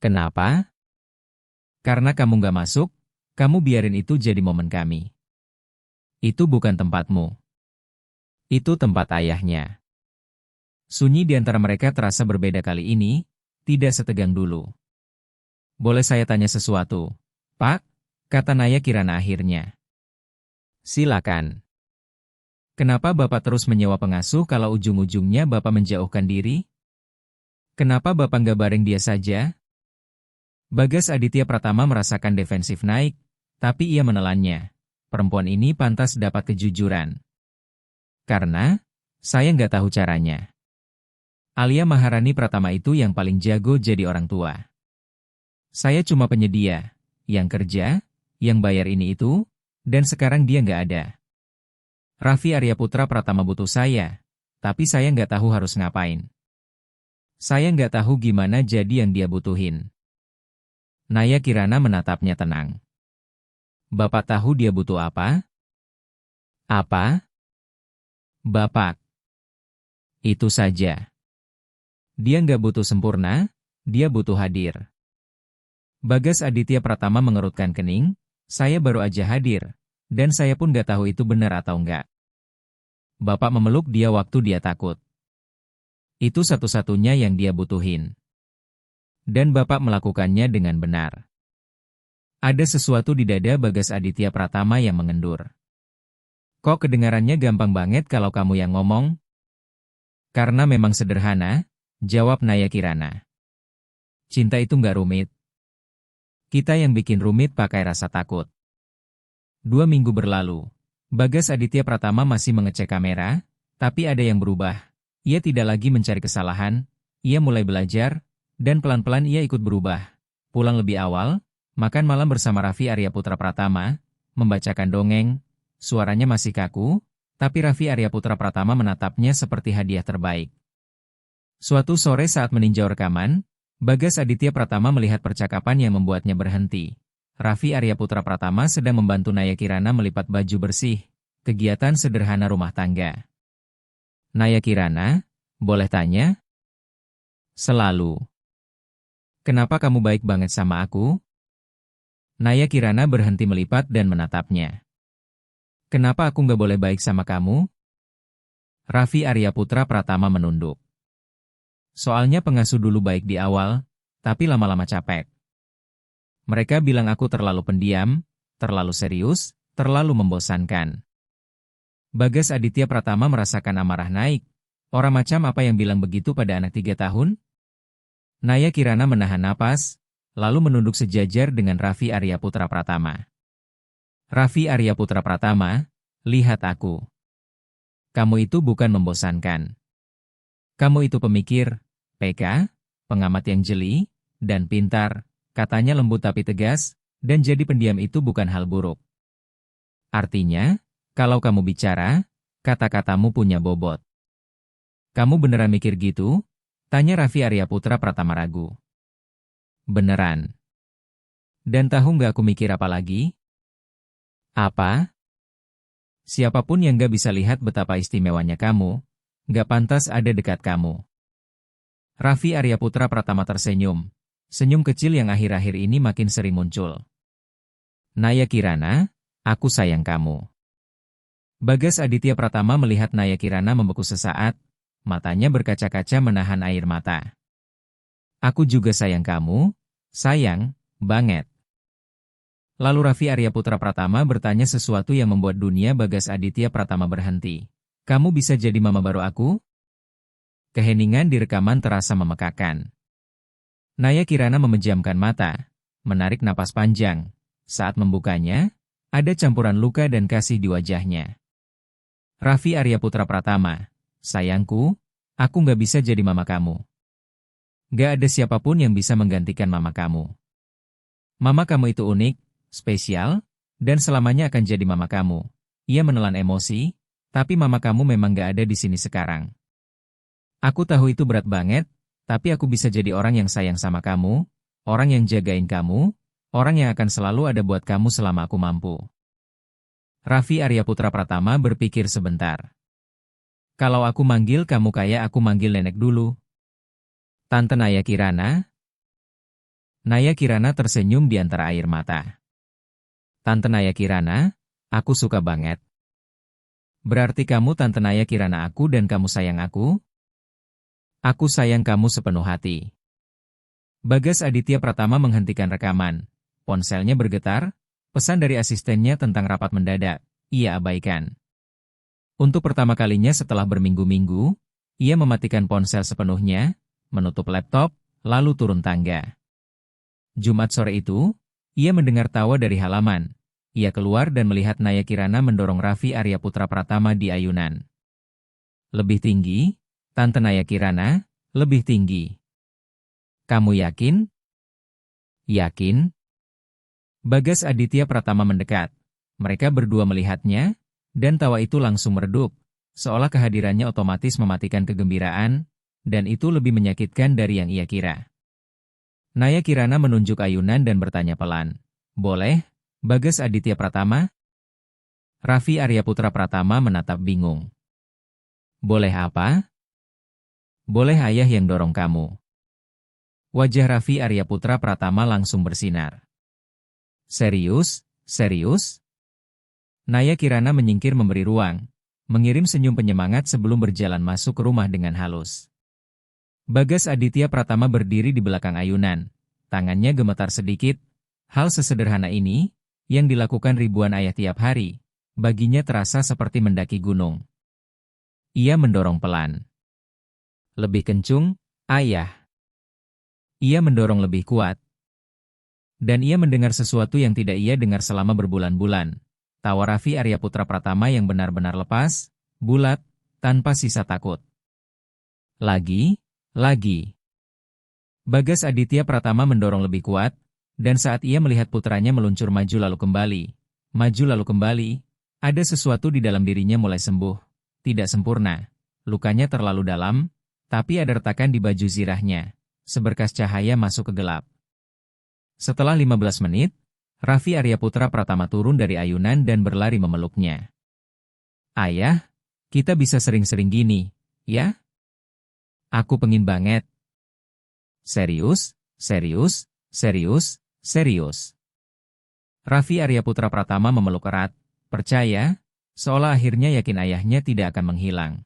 Kenapa? Karena kamu nggak masuk, kamu biarin itu jadi momen kami. Itu bukan tempatmu. Itu tempat ayahnya. Sunyi di antara mereka terasa berbeda kali ini, tidak setegang dulu. Boleh saya tanya sesuatu, Pak? Kata Naya Kirana akhirnya. Silakan. Kenapa Bapak terus menyewa pengasuh kalau ujung-ujungnya Bapak menjauhkan diri? Kenapa Bapak nggak bareng dia saja? Bagas Aditya Pratama merasakan defensif naik, tapi ia menelannya. Perempuan ini pantas dapat kejujuran. Karena, saya nggak tahu caranya. Alia Maharani Pratama itu yang paling jago jadi orang tua. Saya cuma penyedia, yang kerja, yang bayar ini itu, dan sekarang dia nggak ada. Raffi Aryaputra Pratama butuh saya, tapi saya nggak tahu harus ngapain. Saya nggak tahu gimana jadi yang dia butuhin. Naya Kirana menatapnya tenang. Bapak tahu dia butuh apa? Apa? Bapak. Itu saja. Dia nggak butuh sempurna, dia butuh hadir. Bagas Aditya Pratama mengerutkan kening, saya baru aja hadir, dan saya pun nggak tahu itu benar atau enggak. Bapak memeluk dia waktu dia takut. Itu satu-satunya yang dia butuhin. Dan Bapak melakukannya dengan benar. Ada sesuatu di dada Bagas Aditya Pratama yang mengendur. Kok kedengarannya gampang banget kalau kamu yang ngomong? Karena memang sederhana, jawab Naya Kirana. Cinta itu nggak rumit. Kita yang bikin rumit pakai rasa takut. 2 minggu berlalu. Bagas Aditya Pratama masih mengecek kamera, tapi ada yang berubah. Ia tidak lagi mencari kesalahan, ia mulai belajar, dan pelan-pelan ia ikut berubah. Pulang lebih awal, makan malam bersama Raffi Arya Putra Pratama, membacakan dongeng, suaranya masih kaku, tapi Raffi Arya Putra Pratama menatapnya seperti hadiah terbaik. Suatu sore saat meninjau rekaman, Bagas Aditya Pratama melihat percakapan yang membuatnya berhenti. Raffi Arya Putra Pratama sedang membantu Naya Kirana melipat baju bersih, kegiatan sederhana rumah tangga. Naya Kirana, boleh tanya? Selalu. Kenapa kamu baik banget sama aku? Naya Kirana berhenti melipat dan menatapnya. Kenapa aku nggak boleh baik sama kamu? Raffi Arya Putra Pratama menunduk. Soalnya pengasuh dulu baik di awal, tapi lama-lama capek. Mereka bilang aku terlalu pendiam, terlalu serius, terlalu membosankan. Bagas Aditya Pratama merasakan amarah naik. Orang macam apa yang bilang begitu pada anak 3 tahun? Naya Kirana menahan napas, lalu menunduk sejajar dengan Raffi Arya Putra Pratama. Raffi Arya Putra Pratama, lihat aku. Kamu itu bukan membosankan. Kamu itu pemikir, PK, pengamat yang jeli, dan pintar, katanya lembut tapi tegas, dan jadi pendiam itu bukan hal buruk. Artinya, kalau kamu bicara, kata-katamu punya bobot. Kamu beneran mikir gitu? Tanya Raffi Arya Putra Pratama ragu. Beneran. Dan tahu nggak aku mikir apa lagi? Apa? Siapapun yang nggak bisa lihat betapa istimewanya kamu, nggak pantas ada dekat kamu. Raffi Arya Putra Pratama tersenyum. Senyum kecil yang akhir-akhir ini makin sering muncul. Naya Kirana, aku sayang kamu. Bagas Aditya Pratama melihat Naya Kirana membeku sesaat, matanya berkaca-kaca menahan air mata. Aku juga sayang kamu, sayang, banget. Lalu Raffi Arya Putra Pratama bertanya sesuatu yang membuat dunia Bagas Aditya Pratama berhenti. Kamu bisa jadi mama baru aku? Keheningan di rekaman terasa memekakan. Naya Kirana memejamkan mata, menarik napas panjang. Saat membukanya, ada campuran luka dan kasih di wajahnya. Raffi Arya Putra Pratama, sayangku, aku nggak bisa jadi mama kamu. Nggak ada siapapun yang bisa menggantikan mama kamu. Mama kamu itu unik, spesial, dan selamanya akan jadi mama kamu. Ia menelan emosi, tapi mama kamu memang nggak ada di sini sekarang. Aku tahu itu berat banget, tapi aku bisa jadi orang yang sayang sama kamu, orang yang jagain kamu, orang yang akan selalu ada buat kamu selama aku mampu. Raffi Arya Putra Pratama berpikir sebentar. Kalau aku manggil kamu kayak aku manggil nenek dulu. Tante Naya Kirana? Naya Kirana tersenyum di antara air mata. Tante Naya Kirana, aku suka banget. Berarti kamu Tante Naya Kirana aku dan kamu sayang aku? Aku sayang kamu sepenuh hati. Bagas Aditya Pratama menghentikan rekaman. Ponselnya bergetar, pesan dari asistennya tentang rapat mendadak, ia abaikan. Untuk pertama kalinya setelah berminggu-minggu, ia mematikan ponsel sepenuhnya, menutup laptop, lalu turun tangga. Jumat sore itu, ia mendengar tawa dari halaman. Ia keluar dan melihat Naya Kirana mendorong Raffi Arya Putra Pratama di ayunan. Lebih tinggi? Tante Naya Kirana, lebih tinggi. Kamu yakin? Yakin? Bagas Aditya Pratama mendekat. Mereka berdua melihatnya, dan tawa itu langsung meredup, seolah kehadirannya otomatis mematikan kegembiraan, dan itu lebih menyakitkan dari yang ia kira. Naya Kirana menunjuk ayunan dan bertanya pelan. Boleh, Bagas Aditya Pratama? Raffi Arya Putra Pratama menatap bingung. Boleh apa? Boleh ayah yang dorong kamu. Wajah Raffi Arya Putra Pratama langsung bersinar. Serius? Serius? Naya Kirana menyingkir memberi ruang, mengirim senyum penyemangat sebelum berjalan masuk ke rumah dengan halus. Bagas Aditya Pratama berdiri di belakang ayunan, tangannya gemetar sedikit. Hal sesederhana ini, yang dilakukan ribuan ayah tiap hari, baginya terasa seperti mendaki gunung. Ia mendorong pelan. Lebih kencung, ayah. Ia mendorong lebih kuat. Dan ia mendengar sesuatu yang tidak ia dengar selama berbulan-bulan. Tawa Raffi Arya Putra Pratama yang benar-benar lepas, bulat, tanpa sisa takut. Lagi. Bagas Aditya Pratama mendorong lebih kuat, dan saat ia melihat putranya meluncur maju lalu kembali, ada sesuatu di dalam dirinya mulai sembuh. Tidak sempurna, lukanya terlalu dalam, tapi ada retakan di baju zirahnya. Seberkas cahaya masuk ke gelap. Setelah 15 menit, Raffi Arya Putra Pratama turun dari ayunan dan berlari memeluknya. Ayah, kita bisa sering-sering gini, ya? Aku pengin banget. Serius? Raffi Arya Putra Pratama memeluk erat, percaya, seolah akhirnya yakin ayahnya tidak akan menghilang.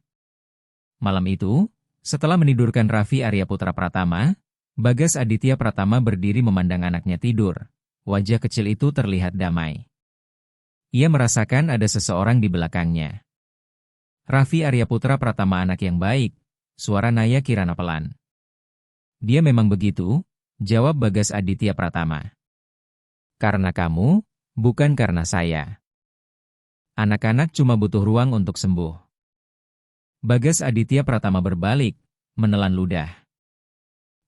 Malam itu, setelah menidurkan Raffi Arya Putra Pratama, Bagas Aditya Pratama berdiri memandang anaknya tidur. Wajah kecil itu terlihat damai. Ia merasakan ada seseorang di belakangnya. Raffi Arya Putra Pratama anak yang baik, suara Naya Kirana pelan. Dia memang begitu, jawab Bagas Aditya Pratama. Karena kamu, bukan karena saya. Anak-anak cuma butuh ruang untuk sembuh. Bagas Aditya Pratama berbalik, menelan ludah.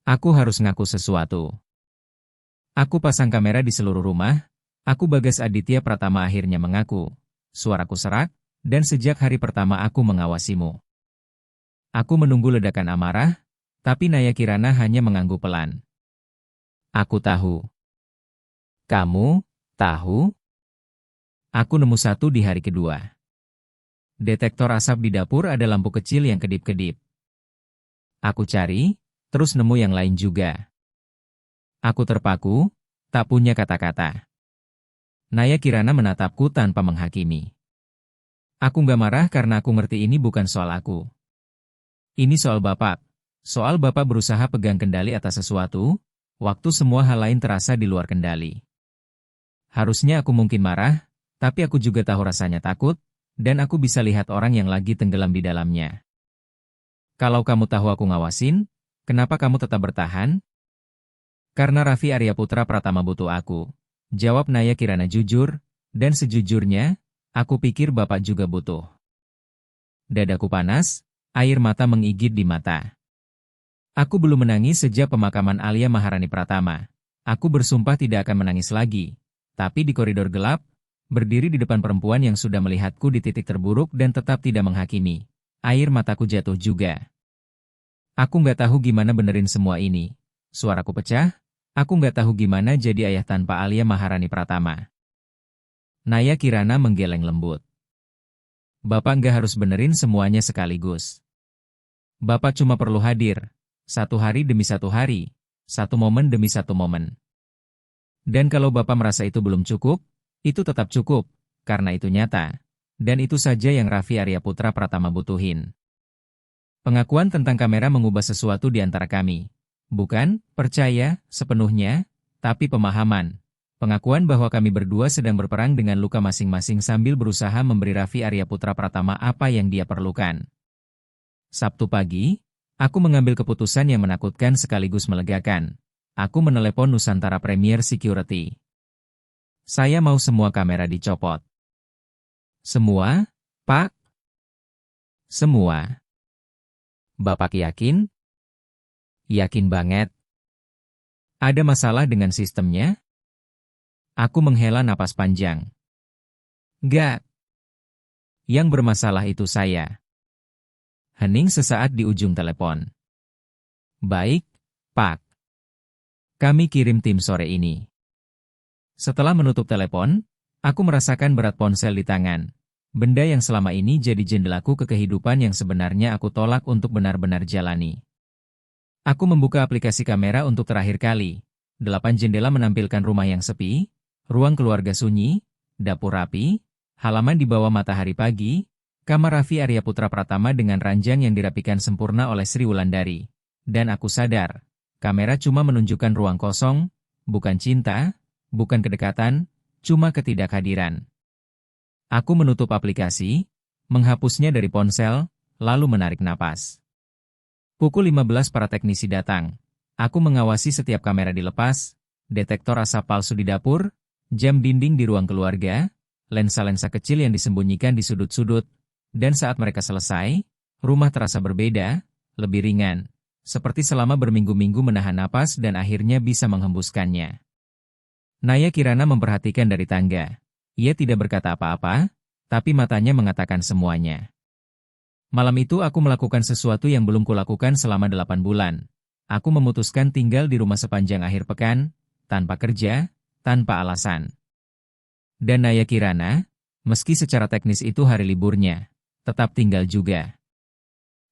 Aku harus ngaku sesuatu. Aku pasang kamera di seluruh rumah, aku Bagas Aditya Pratama akhirnya mengaku. Suaraku serak, dan sejak hari pertama aku mengawasimu. Aku menunggu ledakan amarah, tapi Naya Kirana hanya mengangguk pelan. Aku tahu. Kamu tahu? Aku nemu satu di hari kedua. Detektor asap di dapur ada lampu kecil yang kedip-kedip. Aku cari, terus nemu yang lain juga. Aku terpaku, tak punya kata-kata. Naya Kirana menatapku tanpa menghakimi. Aku nggak marah karena aku ngerti ini bukan soal aku. Ini soal Bapak. Soal Bapak berusaha pegang kendali atas sesuatu, waktu semua hal lain terasa di luar kendali. Harusnya aku mungkin marah, tapi aku juga tahu rasanya takut, dan aku bisa lihat orang yang lagi tenggelam di dalamnya. Kalau kamu tahu aku ngawasin, kenapa kamu tetap bertahan? Karena Raffi Arya Putra Pratama butuh aku, jawab Naya Kirana jujur, dan sejujurnya, aku pikir Bapak juga butuh. Dadaku panas, air mata menggigit di mata. Aku belum menangis sejak pemakaman Alia Maharani Pratama. Aku bersumpah tidak akan menangis lagi. Tapi di koridor gelap, berdiri di depan perempuan yang sudah melihatku di titik terburuk dan tetap tidak menghakimi. Air mataku jatuh juga. Aku nggak tahu gimana benerin semua ini. Suaraku pecah, aku nggak tahu gimana jadi ayah tanpa Alia Maharani Pratama. Naya Kirana menggeleng lembut. Bapak nggak harus benerin semuanya sekaligus. Bapak cuma perlu hadir, satu hari demi satu hari, satu momen demi satu momen. Dan kalau Bapak merasa itu belum cukup, itu tetap cukup, karena itu nyata. Dan itu saja yang Raffi Arya Putra Pratama butuhin. Pengakuan tentang kamera mengubah sesuatu di antara kami. Bukan percaya sepenuhnya, tapi pemahaman. Pengakuan bahwa kami berdua sedang berperang dengan luka masing-masing sambil berusaha memberi Raffi Arya Putra Pratama apa yang dia perlukan. Sabtu pagi, aku mengambil keputusan yang menakutkan sekaligus melegakan. Aku menelepon Nusantara Premier Security. Saya mau semua kamera dicopot. Semua, Pak? Semua. Bapak yakin? Yakin banget. Ada masalah dengan sistemnya? Aku menghela napas panjang. Nggak. Yang bermasalah itu saya. Hening sesaat di ujung telepon. Baik, Pak. Kami kirim tim sore ini. Setelah menutup telepon, aku merasakan berat ponsel di tangan. Benda yang selama ini jadi jendelaku ke kehidupan yang sebenarnya aku tolak untuk benar-benar jalani. Aku membuka aplikasi kamera untuk terakhir kali. 8 jendela menampilkan rumah yang sepi, ruang keluarga sunyi, dapur rapi, halaman di bawah matahari pagi, kamar Raffi Arya Putra Pratama dengan ranjang yang dirapikan sempurna oleh Sri Wulandari. Dan aku sadar, kamera cuma menunjukkan ruang kosong, bukan cinta, bukan kedekatan, cuma ketidakhadiran. Aku menutup aplikasi, menghapusnya dari ponsel, lalu menarik napas. Pukul 15 para teknisi datang. Aku mengawasi setiap kamera dilepas, detektor asap palsu di dapur, jam dinding di ruang keluarga, lensa-lensa kecil yang disembunyikan di sudut-sudut, dan saat mereka selesai, rumah terasa berbeda, lebih ringan, seperti selama berminggu-minggu menahan napas dan akhirnya bisa menghembuskannya. Naya Kirana memperhatikan dari tangga. Ia tidak berkata apa-apa, tapi matanya mengatakan semuanya. Malam itu aku melakukan sesuatu yang belum kulakukan selama 8 bulan. Aku memutuskan tinggal di rumah sepanjang akhir pekan, tanpa kerja, tanpa alasan. Dan Naya Kirana, meski secara teknis itu hari liburnya, tetap tinggal juga.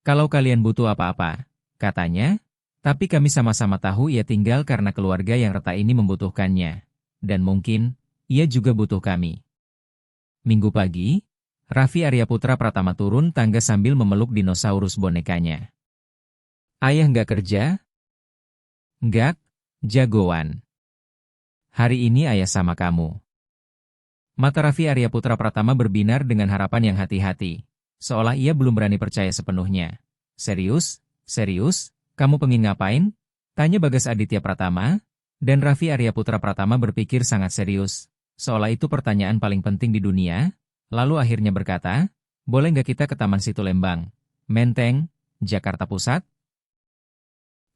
Kalau kalian butuh apa-apa, katanya, tapi kami sama-sama tahu ia tinggal karena keluarga yang retak ini membutuhkannya. Dan mungkin, ia juga butuh kami. Minggu pagi, Raffi Arya Putra Pratama turun tangga sambil memeluk dinosaurus bonekanya. Ayah nggak kerja? Nggak, jagoan. Hari ini ayah sama kamu. Mata Raffi Arya Putra Pratama berbinar dengan harapan yang hati-hati. Seolah ia belum berani percaya sepenuhnya. Serius? Serius? Kamu pengen ngapain? Tanya Bagas Aditya Pratama, dan Raffi Arya Putra Pratama berpikir sangat serius. Seolah itu pertanyaan paling penting di dunia, lalu akhirnya berkata, boleh nggak kita ke Taman Situ Lembang, Menteng, Jakarta Pusat?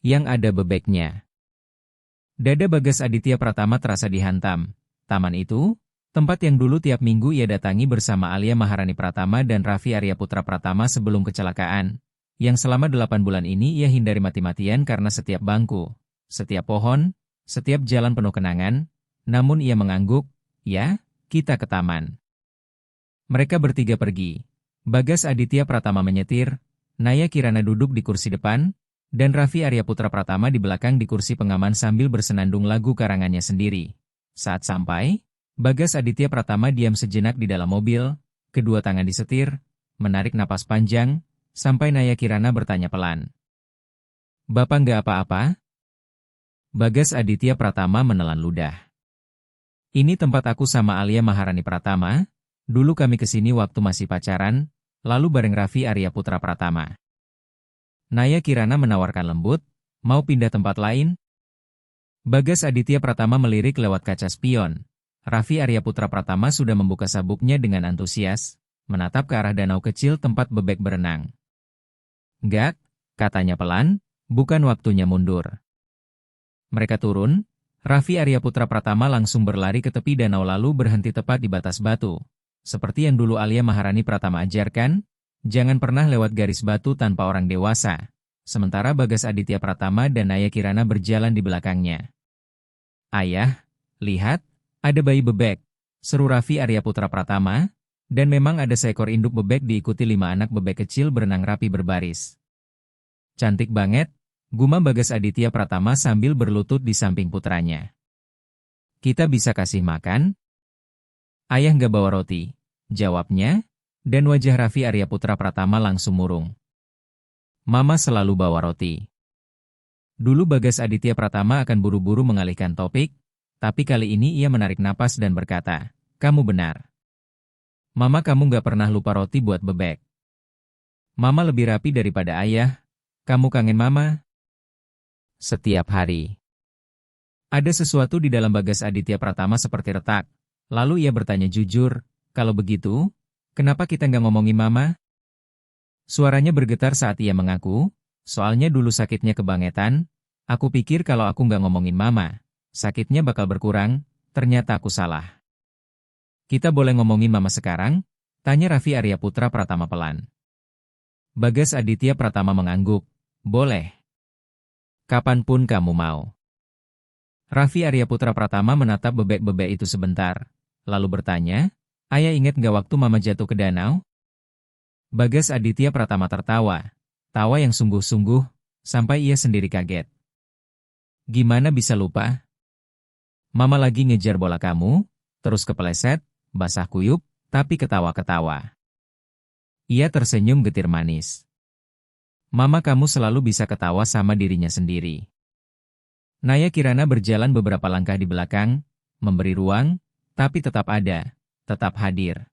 Yang ada bebeknya. Dada Bagas Aditya Pratama terasa dihantam. Taman itu, tempat yang dulu tiap minggu ia datangi bersama Alia Maharani Pratama dan Raffi Arya Putra Pratama sebelum kecelakaan, yang selama 8 bulan ini ia hindari mati-matian karena setiap bangku, setiap pohon, setiap jalan penuh kenangan, namun ia mengangguk, ya, kita ke taman. Mereka bertiga pergi. Bagas Aditya Pratama menyetir, Naya Kirana duduk di kursi depan, dan Raffi Arya Putra Pratama di belakang di kursi pengaman sambil bersenandung lagu karangannya sendiri. Saat sampai, Bagas Aditya Pratama diam sejenak di dalam mobil, kedua tangan disetir, menarik napas panjang, sampai Naya Kirana bertanya pelan. Bapak nggak apa-apa? Bagas Aditya Pratama menelan ludah. Ini tempat aku sama Alia Maharani Pratama, dulu kami kesini waktu masih pacaran, lalu bareng Raffi Arya Putra Pratama. Naya Kirana menawarkan lembut, mau pindah tempat lain? Bagas Aditya Pratama melirik lewat kaca spion. Raffi Arya Putra Pratama sudah membuka sabuknya dengan antusias, menatap ke arah danau kecil tempat bebek berenang. Enggak, katanya pelan, bukan waktunya mundur. Mereka turun, Raffi Arya Putra Pratama langsung berlari ke tepi danau lalu berhenti tepat di batas batu. Seperti yang dulu Alia Maharani Pratama ajarkan, jangan pernah lewat garis batu tanpa orang dewasa. Sementara Bagas Aditya Pratama dan Naya Kirana berjalan di belakangnya. Ayah, lihat, ada bayi bebek, seru Raffi Arya Putra Pratama, dan memang ada seekor induk bebek diikuti 5 anak bebek kecil berenang rapi berbaris. Cantik banget, gumam Bagas Aditya Pratama sambil berlutut di samping putranya. Kita bisa kasih makan? Ayah nggak bawa roti, jawabnya, dan wajah Raffi Arya Putra Pratama langsung murung. Mama selalu bawa roti. Dulu Bagas Aditya Pratama akan buru-buru mengalihkan topik, tapi kali ini ia menarik napas dan berkata, kamu benar. Mama kamu nggak pernah lupa roti buat bebek. Mama lebih rapi daripada ayah, kamu kangen mama? Setiap hari. Ada sesuatu di dalam Bagas Aditya Pratama seperti retak, lalu ia bertanya jujur, kalau begitu, kenapa kita nggak ngomongin mama? Suaranya bergetar saat ia mengaku, soalnya dulu sakitnya kebangetan, aku pikir kalau aku nggak ngomongin mama, sakitnya bakal berkurang, ternyata aku salah. Kita boleh ngomongin mama sekarang? Tanya Raffi Arya Putra Pratama pelan. Bagas Aditya Pratama mengangguk, boleh. Kapanpun kamu mau. Raffi Arya Putra Pratama menatap bebek-bebek itu sebentar, lalu bertanya, Ayah ingat nggak waktu Mama jatuh ke danau? Bagas Aditya Pratama tertawa. Tawa yang sungguh-sungguh, sampai ia sendiri kaget. Gimana bisa lupa? Mama lagi ngejar bola kamu, terus kepeleset, basah kuyup, tapi ketawa-ketawa. Ia tersenyum getir manis. Mama kamu selalu bisa ketawa sama dirinya sendiri. Naya Kirana berjalan beberapa langkah di belakang, memberi ruang, tapi tetap ada, tetap hadir.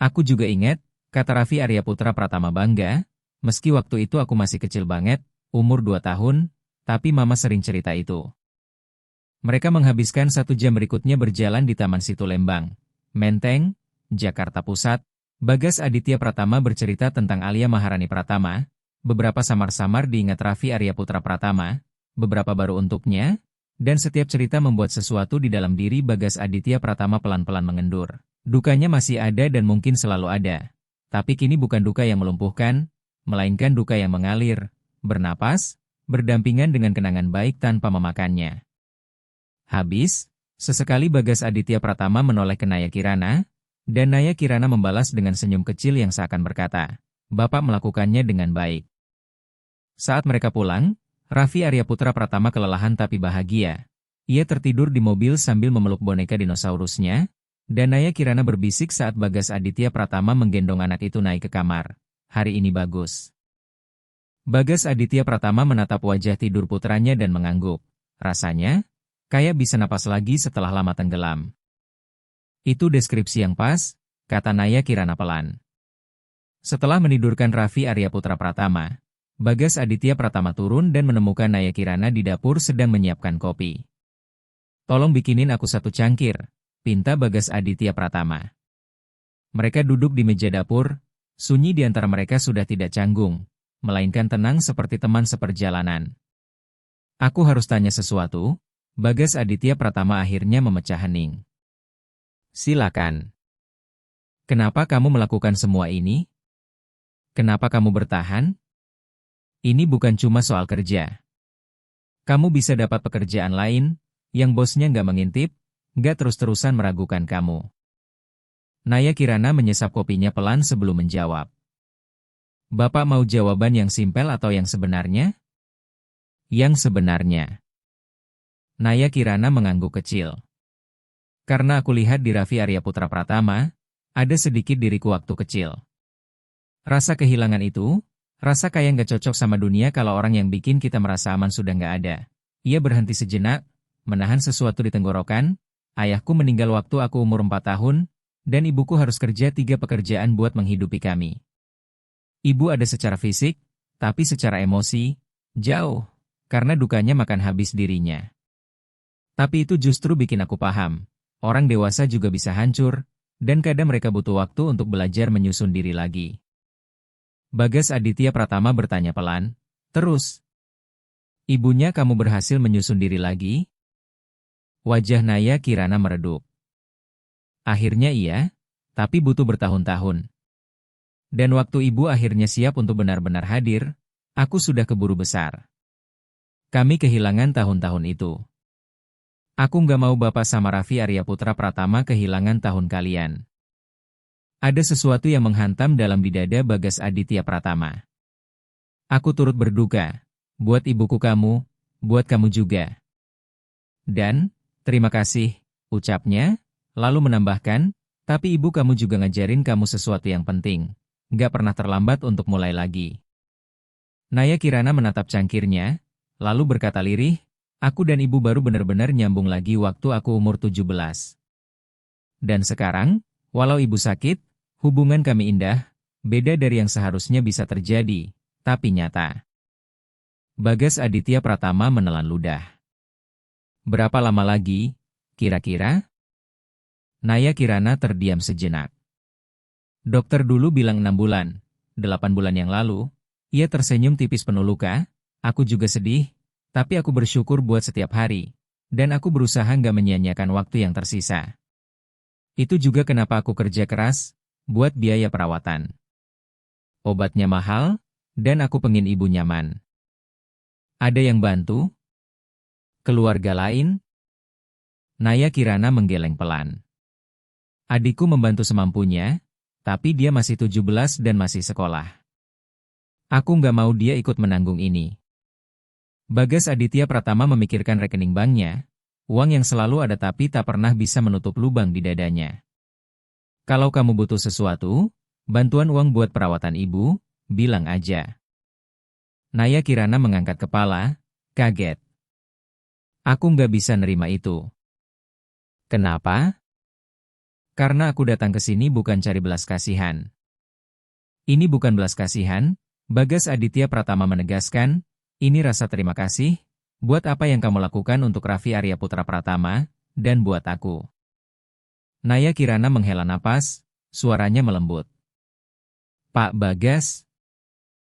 Aku juga ingat, kata Raffi Arya Putra Pratama bangga, meski waktu itu aku masih kecil banget, umur 2 tahun, tapi Mama sering cerita itu. Mereka menghabiskan 1 jam berikutnya berjalan di Taman Situ Lembang, Menteng, Jakarta Pusat. Bagas Aditya Pratama bercerita tentang Alia Maharani Pratama. Beberapa samar-samar diingat Raffi Arya Putra Pratama, beberapa baru untuknya, dan setiap cerita membuat sesuatu di dalam diri Bagas Aditya Pratama pelan-pelan mengendur. Dukanya masih ada dan mungkin selalu ada. Tapi kini bukan duka yang melumpuhkan, melainkan duka yang mengalir, bernapas, berdampingan dengan kenangan baik tanpa memakannya. Habis, sesekali Bagas Aditya Pratama menoleh ke Naya Kirana, dan Naya Kirana membalas dengan senyum kecil yang seakan berkata, "Bapak melakukannya dengan baik." Saat mereka pulang, Raffi Arya Putra Pratama kelelahan tapi bahagia. Ia tertidur di mobil sambil memeluk boneka dinosaurusnya, dan Naya Kirana berbisik saat Bagas Aditya Pratama menggendong anak itu naik ke kamar. Hari ini bagus. Bagas Aditya Pratama menatap wajah tidur putranya dan mengangguk. Rasanya, kayak bisa napas lagi setelah lama tenggelam. Itu deskripsi yang pas, kata Naya Kirana pelan. Setelah menidurkan Raffi Arya Putra Pratama, Bagas Aditya Pratama turun dan menemukan Naya Kirana di dapur sedang menyiapkan kopi. "Tolong bikinin aku 1 cangkir," pinta Bagas Aditya Pratama. Mereka duduk di meja dapur, sunyi di antara mereka sudah tidak canggung, melainkan tenang seperti teman seperjalanan. "Aku harus tanya sesuatu," Bagas Aditya Pratama akhirnya memecah hening. "Silakan. Kenapa kamu melakukan semua ini? Kenapa kamu bertahan? Ini bukan cuma soal kerja. Kamu bisa dapat pekerjaan lain, yang bosnya nggak mengintip, nggak terus-terusan meragukan kamu." Naya Kirana menyesap kopinya pelan sebelum menjawab. "Bapak mau jawaban yang simpel atau yang sebenarnya?" "Yang sebenarnya." Naya Kirana mengangguk kecil. "Karena aku lihat di Raffi Arya Putra Pratama, ada sedikit diriku waktu kecil. Rasa kehilangan itu, rasa kayak nggak cocok sama dunia kalau orang yang bikin kita merasa aman sudah nggak ada." Ia berhenti sejenak, menahan sesuatu di tenggorokan. "Ayahku meninggal waktu aku umur 4 tahun, dan ibuku harus kerja 3 pekerjaan buat menghidupi kami. Ibu ada secara fisik, tapi secara emosi, jauh, karena dukanya makan habis dirinya. Tapi itu justru bikin aku paham, orang dewasa juga bisa hancur, dan kadang mereka butuh waktu untuk belajar menyusun diri lagi." Bagas Aditya Pratama bertanya pelan, "Terus, ibunya kamu berhasil menyusun diri lagi?" Wajah Naya Kirana meredup. "Akhirnya iya, tapi butuh bertahun-tahun. Dan waktu ibu akhirnya siap untuk benar-benar hadir, aku sudah keburu besar. Kami kehilangan tahun-tahun itu. Aku nggak mau Bapak sama Raffi Arya Putra Pratama kehilangan tahun kalian." Ada sesuatu yang menghantam dalam di dada Bagas Aditya Pratama. "Aku turut berduka, buat ibuku kamu, buat kamu juga. Dan, terima kasih," ucapnya, lalu menambahkan, "tapi ibu kamu juga ngajarin kamu sesuatu yang penting. Nggak pernah terlambat untuk mulai lagi." Naya Kirana menatap cangkirnya, lalu berkata lirih, "Aku dan ibu baru benar-benar nyambung lagi waktu aku umur 17. Dan sekarang, walau ibu sakit, hubungan kami indah, beda dari yang seharusnya bisa terjadi, tapi nyata." Bagas Aditya Pratama menelan ludah. "Berapa lama lagi, kira-kira?" Naya Kirana terdiam sejenak. "Dokter dulu bilang 6 bulan, 8 bulan yang lalu." Ia tersenyum tipis penuh luka. "Aku juga sedih, tapi aku bersyukur buat setiap hari, dan aku berusaha nggak menyia-nyiakan waktu yang tersisa. Itu juga kenapa aku kerja keras, buat biaya perawatan. Obatnya mahal, dan aku pengen ibu nyaman." "Ada yang bantu? Keluarga lain?" Naya Kirana menggeleng pelan. Adikku membantu semampunya, tapi dia masih 17 dan masih sekolah. Aku nggak mau dia ikut menanggung ini. Bagas Aditya Pratama memikirkan rekening banknya, uang yang selalu ada tapi tak pernah bisa menutup lubang di dadanya. Kalau kamu butuh sesuatu, bantuan uang buat perawatan ibu, bilang aja. Naya Kirana mengangkat kepala, kaget. Aku nggak bisa nerima itu. Kenapa? Karena aku datang ke sini bukan cari belas kasihan. Ini bukan belas kasihan, Bagas Aditya Pratama menegaskan, ini rasa terima kasih, buat apa yang kamu lakukan untuk Raffi Arya Putra Pratama, dan buat aku. Naya Kirana menghela napas, suaranya melembut. Pak Bagas?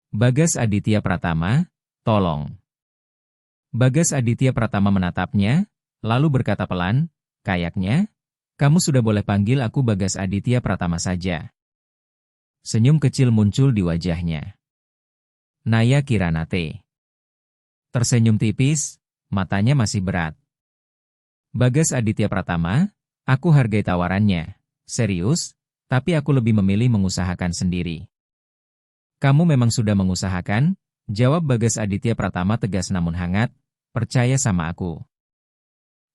Bagas Aditya Pratama, tolong. Bagas Aditya Pratama menatapnya, lalu berkata pelan, kayaknya, kamu sudah boleh panggil aku Bagas Aditya Pratama saja. Senyum kecil muncul di wajahnya. Naya Kirana tersenyum tipis, matanya masih berat. Bagas Aditya Pratama, aku hargai tawarannya. Serius, tapi aku lebih memilih mengusahakan sendiri. Kamu memang sudah mengusahakan? Jawab Bagas Aditya Pratama tegas namun hangat, percaya sama aku.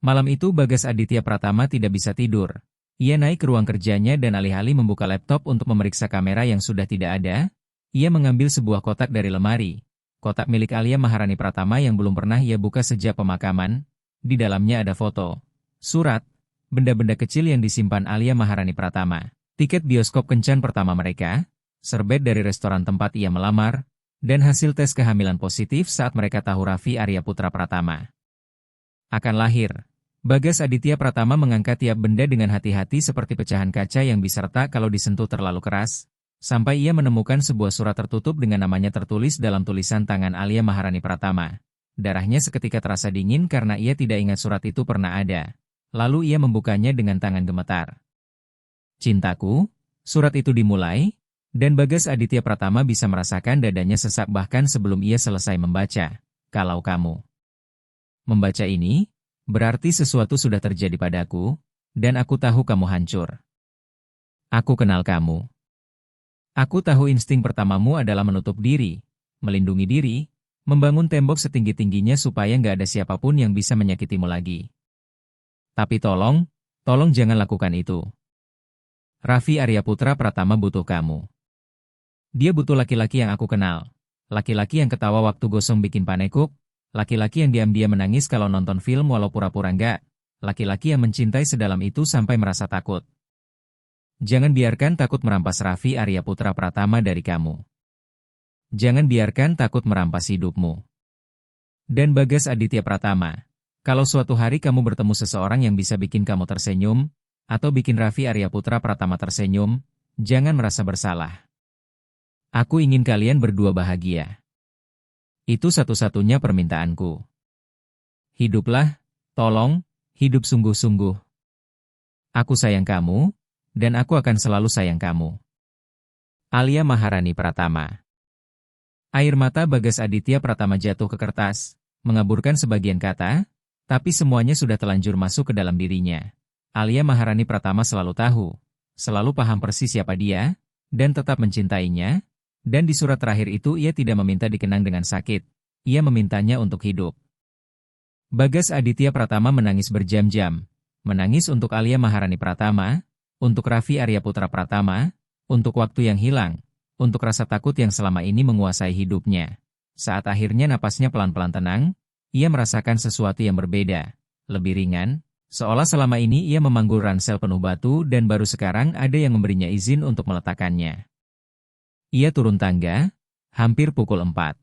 Malam itu Bagas Aditya Pratama tidak bisa tidur. Ia naik ke ruang kerjanya dan alih-alih membuka laptop untuk memeriksa kamera yang sudah tidak ada, ia mengambil sebuah kotak dari lemari. Kotak milik Alia Maharani Pratama yang belum pernah ia buka sejak pemakaman. Di dalamnya ada foto, surat, benda-benda kecil yang disimpan Alia Maharani Pratama, tiket bioskop kencan pertama mereka, serbet dari restoran tempat ia melamar, dan hasil tes kehamilan positif saat mereka tahu Raffi Arya Putra Pratama akan lahir. Bagas Aditya Pratama mengangkat tiap benda dengan hati-hati seperti pecahan kaca yang bisa retak kalau disentuh terlalu keras, sampai ia menemukan sebuah surat tertutup dengan namanya tertulis dalam tulisan tangan Alia Maharani Pratama. Darahnya seketika terasa dingin karena ia tidak ingat surat itu pernah ada. Lalu ia membukanya dengan tangan gemetar. Cintaku, surat itu dimulai, dan Bagas Aditya Pratama bisa merasakan dadanya sesak bahkan sebelum ia selesai membaca. Kalau kamu membaca ini, berarti sesuatu sudah terjadi padaku, dan aku tahu kamu hancur. Aku kenal kamu. Aku tahu insting pertamamu adalah menutup diri, melindungi diri, membangun tembok setinggi-tingginya supaya nggak ada siapapun yang bisa menyakitimu lagi. Tapi tolong jangan lakukan itu. Raffi Arya Putra Pratama butuh kamu. Dia butuh laki-laki yang aku kenal. Laki-laki yang ketawa waktu gosong bikin panekuk, laki-laki yang diam-diam menangis kalau nonton film walau pura-pura nggak, laki-laki yang mencintai sedalam itu sampai merasa takut. Jangan biarkan takut merampas Raffi Arya Putra Pratama dari kamu. Jangan biarkan takut merampas hidupmu. Dan Bagas Aditya Pratama, kalau suatu hari kamu bertemu seseorang yang bisa bikin kamu tersenyum, atau bikin Raffi Arya Putra Pratama tersenyum, jangan merasa bersalah. Aku ingin kalian berdua bahagia. Itu satu-satunya permintaanku. Hiduplah, tolong, hidup sungguh-sungguh. Aku sayang kamu, dan aku akan selalu sayang kamu. Alia Maharani Pratama. Air mata Bagas Aditya Pratama jatuh ke kertas, mengaburkan sebagian kata, tapi semuanya sudah telanjur masuk ke dalam dirinya. Alia Maharani Pratama selalu tahu, selalu paham persis siapa dia, dan tetap mencintainya, dan di surat terakhir itu ia tidak meminta dikenang dengan sakit, ia memintanya untuk hidup. Bagas Aditya Pratama menangis berjam-jam, menangis untuk Alia Maharani Pratama, untuk Raffi Arya Putra Pratama, untuk waktu yang hilang, untuk rasa takut yang selama ini menguasai hidupnya. Saat akhirnya napasnya pelan-pelan tenang, ia merasakan sesuatu yang berbeda, lebih ringan, seolah selama ini ia memanggul ransel penuh batu dan baru sekarang ada yang memberinya izin untuk meletakkannya. Ia turun tangga, hampir pukul 4.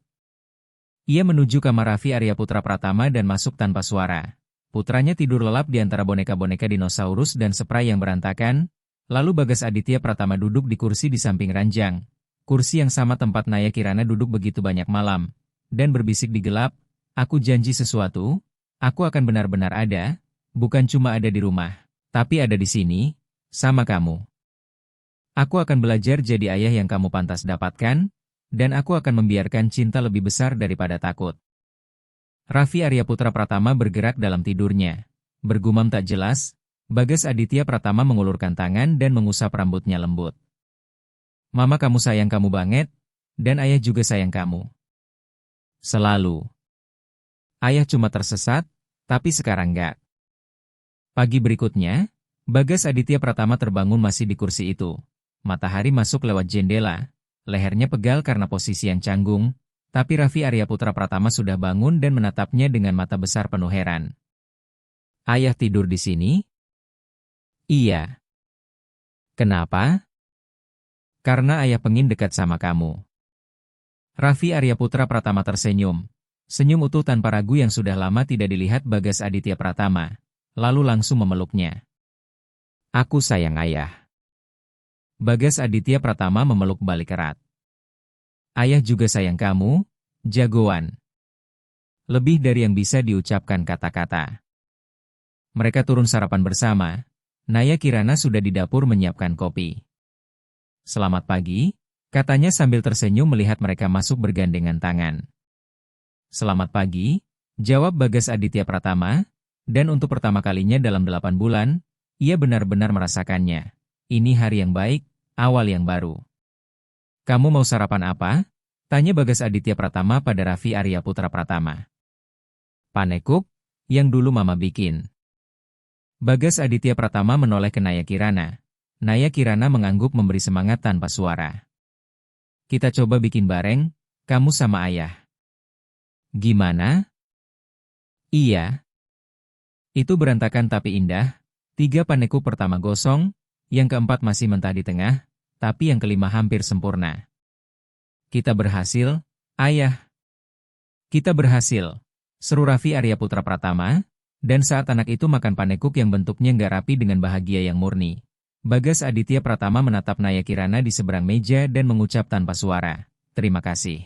Ia menuju kamar Raffi Arya Putra Pratama dan masuk tanpa suara. Putranya tidur lelap di antara boneka-boneka dinosaurus dan spray yang berantakan, lalu Bagas Aditya Pratama duduk di kursi di samping ranjang, kursi yang sama tempat Naya Kirana duduk begitu banyak malam, dan berbisik di gelap, aku janji sesuatu, aku akan benar-benar ada, bukan cuma ada di rumah, tapi ada di sini, sama kamu. Aku akan belajar jadi ayah yang kamu pantas dapatkan, dan aku akan membiarkan cinta lebih besar daripada takut. Raffi Arya Putra Pratama bergerak dalam tidurnya, bergumam tak jelas, Bagas Aditya Pratama mengulurkan tangan dan mengusap rambutnya lembut. Mama kamu sayang kamu banget, dan ayah juga sayang kamu. Selalu. Ayah cuma tersesat, tapi sekarang enggak. Pagi berikutnya, Bagas Aditya Pratama terbangun masih di kursi itu. Matahari masuk lewat jendela, lehernya pegal karena posisi yang canggung, tapi Raffi Arya Putra Pratama sudah bangun dan menatapnya dengan mata besar penuh heran. Ayah tidur di sini? Iya. Kenapa? Karena ayah pengin dekat sama kamu. Raffi Arya Putra Pratama tersenyum. Senyum utuh tanpa ragu yang sudah lama tidak dilihat Bagas Aditya Pratama. Lalu langsung memeluknya. Aku sayang ayah. Bagas Aditya Pratama memeluk balik erat. Ayah juga sayang kamu, jagoan. Lebih dari yang bisa diucapkan kata-kata. Mereka turun sarapan bersama. Naya Kirana sudah di dapur menyiapkan kopi. Selamat pagi, katanya sambil tersenyum melihat mereka masuk bergandengan tangan. Selamat pagi, jawab Bagas Aditya Pratama, dan untuk pertama kalinya dalam 8 bulan, ia benar-benar merasakannya. Ini hari yang baik, awal yang baru. Kamu mau sarapan apa? Tanya Bagas Aditya Pratama pada Raffi Arya Putra Pratama. Panekuk, yang dulu mama bikin. Bagas Aditya Pratama menoleh ke Naya Kirana. Naya Kirana mengangguk memberi semangat tanpa suara. Kita coba bikin bareng, kamu sama ayah. Gimana? Iya. Itu berantakan tapi indah. 3 panekuk pertama gosong, yang keempat masih mentah di tengah, tapi yang kelima hampir sempurna. Kita berhasil, ayah. Kita berhasil, seru Raffi Arya Putra Pratama, dan saat anak itu makan panekuk yang bentuknya nggak rapi dengan bahagia yang murni. Bagas Aditya Pratama menatap Naya Kirana di seberang meja dan mengucap tanpa suara, terima kasih.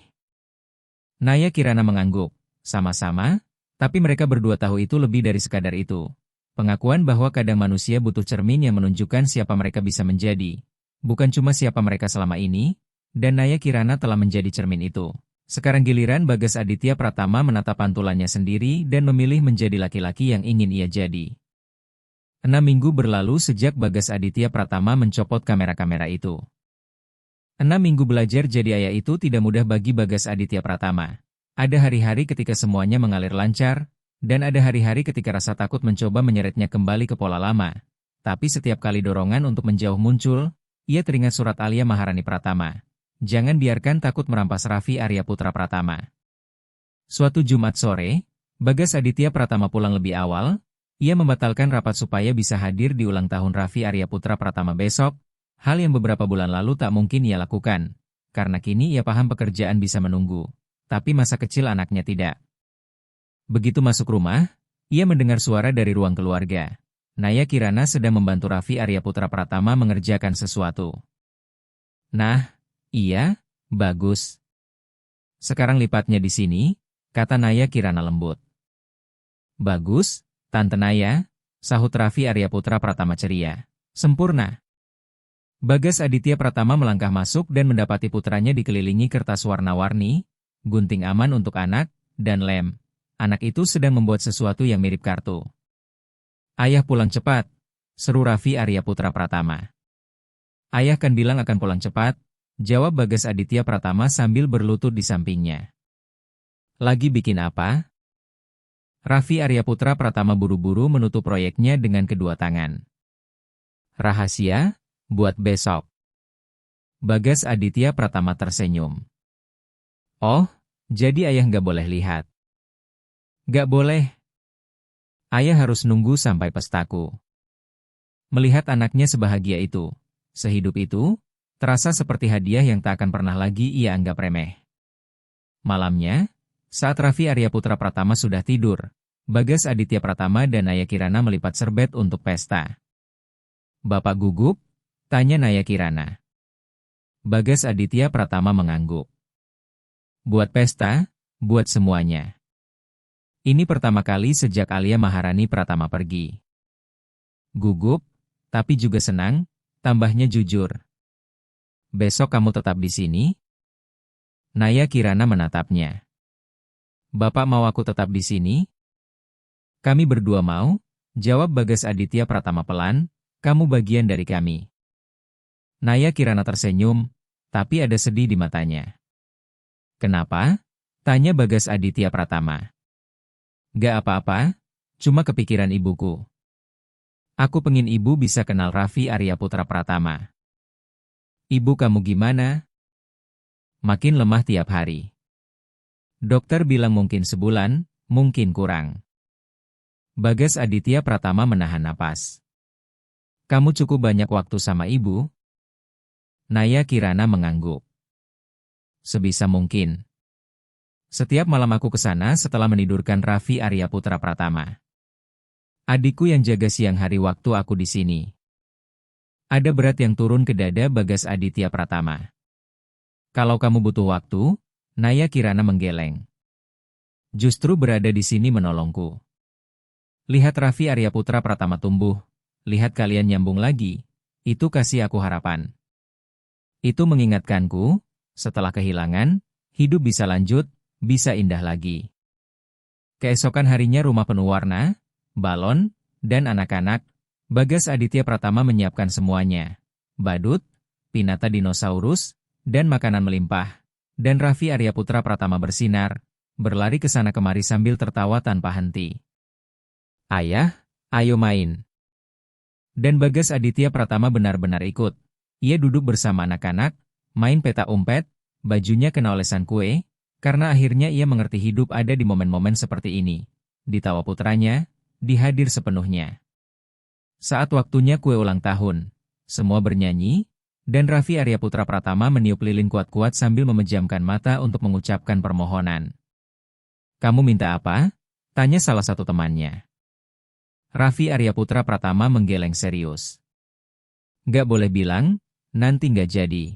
Naya Kirana mengangguk, sama-sama, tapi mereka berdua tahu itu lebih dari sekadar itu. Pengakuan bahwa kadang manusia butuh cermin yang menunjukkan siapa mereka bisa menjadi. Bukan cuma siapa mereka selama ini, dan Naya Kirana telah menjadi cermin itu. Sekarang giliran Bagas Aditya Pratama menatap pantulannya sendiri dan memilih menjadi laki-laki yang ingin ia jadi. 6 minggu berlalu sejak Bagas Aditya Pratama mencopot kamera-kamera itu. 6 minggu belajar jadi ayah itu tidak mudah bagi Bagas Aditya Pratama. Ada hari-hari ketika semuanya mengalir lancar, dan ada hari-hari ketika rasa takut mencoba menyeretnya kembali ke pola lama. Tapi setiap kali dorongan untuk menjauh muncul, ia teringat surat Alia Maharani Pratama. Jangan biarkan takut merampas Raffi Arya Putra Pratama. Suatu Jumat sore, Bagas Aditya Pratama pulang lebih awal. Ia membatalkan rapat supaya bisa hadir di ulang tahun Raffi Arya Putra Pratama besok, hal yang beberapa bulan lalu tak mungkin ia lakukan, karena kini ia paham pekerjaan bisa menunggu, tapi masa kecil anaknya tidak. Begitu masuk rumah, ia mendengar suara dari ruang keluarga. Naya Kirana sedang membantu Raffi Arya Putra Pratama mengerjakan sesuatu. Nah, iya, bagus. Sekarang lipatnya di sini, kata Naya Kirana lembut. Bagus, Tante Naya, sahut Raffi Arya Putra Pratama ceria. Sempurna. Bagas Aditya Pratama melangkah masuk dan mendapati putranya dikelilingi kertas warna-warni, gunting aman untuk anak, dan lem. Anak itu sedang membuat sesuatu yang mirip kartu. Ayah pulang cepat, seru Raffi Arya Putra Pratama. Ayah kan bilang akan pulang cepat, jawab Bagas Aditya Pratama sambil berlutut di sampingnya. Lagi bikin apa? Raffi Arya Putra Pratama buru-buru menutup proyeknya dengan kedua tangan. Rahasia, buat besok. Bagas Aditya Pratama tersenyum. Oh, jadi ayah nggak boleh lihat. Nggak boleh. Ayah harus nunggu sampai pestaku. Melihat anaknya sebahagia itu, sehidup itu, terasa seperti hadiah yang tak akan pernah lagi ia anggap remeh. Malamnya, saat Raffi Arya Putra Pratama sudah tidur, Bagas Aditya Pratama dan Naya Kirana melipat serbet untuk pesta. Bapak gugup? Tanya Naya Kirana. Bagas Aditya Pratama mengangguk. Buat pesta, buat semuanya. Ini pertama kali sejak Alia Maharani Pratama pergi. Gugup, tapi juga senang, tambahnya jujur. Besok kamu tetap di sini? Naya Kirana menatapnya. Bapak mau aku tetap di sini? Kami berdua mau, Jawab Bagas Aditya Pratama pelan, kamu bagian dari kami. Naya Kirana tersenyum, tapi ada sedih di matanya. Kenapa? Tanya Bagas Aditya Pratama. Gak apa-apa, cuma kepikiran ibuku. Aku pengen ibu bisa kenal Raffi Arya Putra Pratama. Ibu kamu gimana? Makin lemah tiap hari. Dokter bilang mungkin sebulan, mungkin kurang. Bagas Aditya Pratama menahan napas. Kamu cukup banyak waktu sama ibu? Naya Kirana mengangguk. Sebisa mungkin. Setiap malam aku ke sana setelah menidurkan Raffi Arya Putra Pratama. Adikku yang jaga siang hari waktu aku di sini. Ada berat yang turun ke dada Bagas Aditya Pratama. Kalau kamu butuh waktu, Naya Kirana menggeleng. Justru berada di sini menolongku. Lihat Raffi Arya Putra Pratama tumbuh, lihat kalian nyambung lagi, itu kasih aku harapan. Itu mengingatkanku, setelah kehilangan, hidup bisa lanjut, bisa indah lagi. Keesokan harinya rumah penuh warna, balon, dan anak-anak, Bagas Aditya Pratama menyiapkan semuanya. Badut, pinata dinosaurus, dan makanan melimpah. Dan Raffi Arya Putra Pratama bersinar, berlari ke sana kemari sambil tertawa tanpa henti. Ayah, ayo main. Dan Bagas Aditya Pratama benar-benar ikut. Ia duduk bersama anak-anak, main petak umpet, bajunya kena olesan kue, karena akhirnya ia mengerti hidup ada di momen-momen seperti ini. Ditawa putranya, dihadir sepenuhnya. Saat waktunya kue ulang tahun, semua bernyanyi, dan Raffi Arya Putra Pratama meniup lilin kuat-kuat sambil memejamkan mata untuk mengucapkan permohonan. Kamu minta apa? Tanya salah satu temannya. Raffi Arya Putra Pratama menggeleng serius. Gak boleh bilang, nanti gak jadi.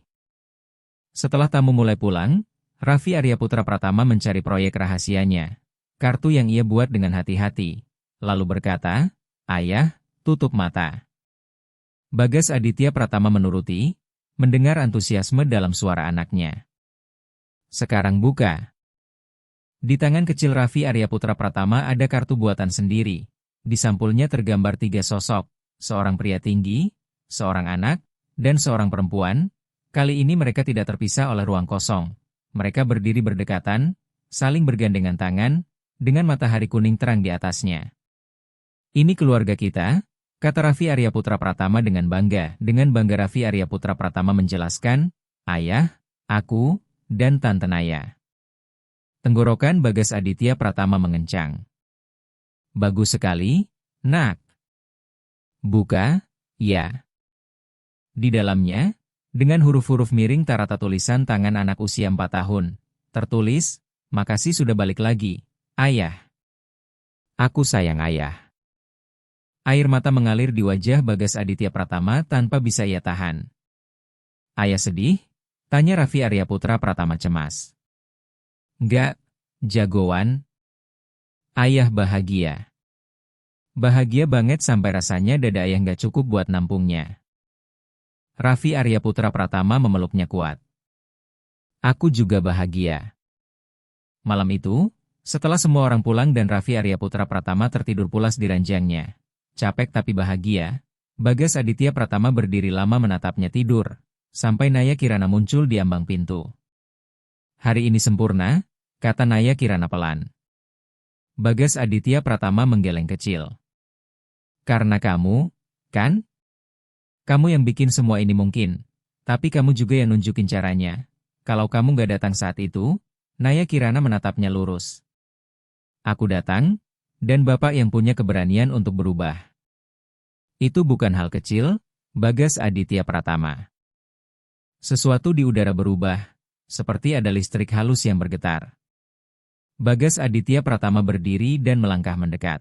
Setelah tamu mulai pulang, Raffi Arya Putra Pratama mencari proyek rahasianya, kartu yang ia buat dengan hati-hati, lalu berkata, Ayah, tutup mata. Bagas Aditya Pratama menuruti, mendengar antusiasme dalam suara anaknya. Sekarang buka. Di tangan kecil Raffi Arya Putra Pratama ada kartu buatan sendiri. Di sampulnya tergambar 3 sosok, seorang pria tinggi, seorang anak, dan seorang perempuan. Kali ini mereka tidak terpisah oleh ruang kosong. Mereka berdiri berdekatan, saling bergandengan tangan, dengan matahari kuning terang di atasnya. Ini keluarga kita, kata Raffi Arya Putra Pratama dengan bangga. Dengan bangga Raffi Arya Putra Pratama menjelaskan, Ayah, aku, dan Tante Naya. Tenggorokan Bagas Aditya Pratama mengencang. Bagus sekali, nak. Buka, ya. Di dalamnya, dengan huruf-huruf miring tarata tulisan tangan anak usia 4 tahun, tertulis, makasih sudah balik lagi, Ayah. Aku sayang Ayah. Air mata mengalir di wajah Bagas Aditya Pratama tanpa bisa ia tahan. Ayah sedih? Tanya Raffi Arya Putra Pratama cemas. Enggak, jagoan. Ayah bahagia. Bahagia banget sampai rasanya dada ayah nggak cukup buat nampungnya. Raffi Arya Putra Pratama memeluknya kuat. Aku juga bahagia. Malam itu, setelah semua orang pulang dan Raffi Arya Putra Pratama tertidur pulas di ranjangnya, capek tapi bahagia, Bagas Aditya Pratama berdiri lama menatapnya tidur, sampai Naya Kirana muncul di ambang pintu. Hari ini sempurna, kata Naya Kirana pelan. Bagas Aditya Pratama menggeleng kecil. Karena kamu, kan? Kamu yang bikin semua ini mungkin, tapi kamu juga yang nunjukin caranya. Kalau kamu gak datang saat itu, Naya Kirana menatapnya lurus. Aku datang, dan Bapak yang punya keberanian untuk berubah. Itu bukan hal kecil, Bagas Aditya Pratama. Sesuatu di udara berubah, seperti ada listrik halus yang bergetar. Bagas Aditya Pratama berdiri dan melangkah mendekat.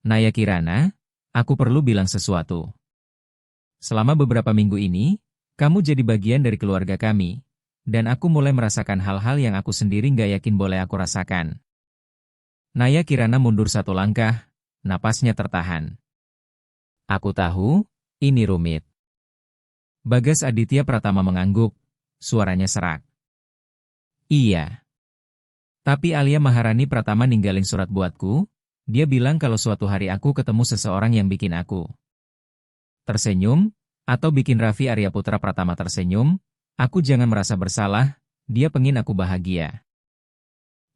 Naya Kirana, aku perlu bilang sesuatu. Selama beberapa minggu ini, kamu jadi bagian dari keluarga kami, dan aku mulai merasakan hal-hal yang aku sendiri gak yakin boleh aku rasakan. Naya Kirana mundur 1 langkah, napasnya tertahan. Aku tahu, ini rumit. Bagas Aditya Pratama mengangguk, suaranya serak. Iya. Tapi Alia Maharani Pratama ninggalin surat buatku, Dia bilang kalau suatu hari aku ketemu seseorang yang bikin aku tersenyum, atau bikin Raffi Arya Putra Pratama tersenyum, aku jangan merasa bersalah, dia pengin aku bahagia.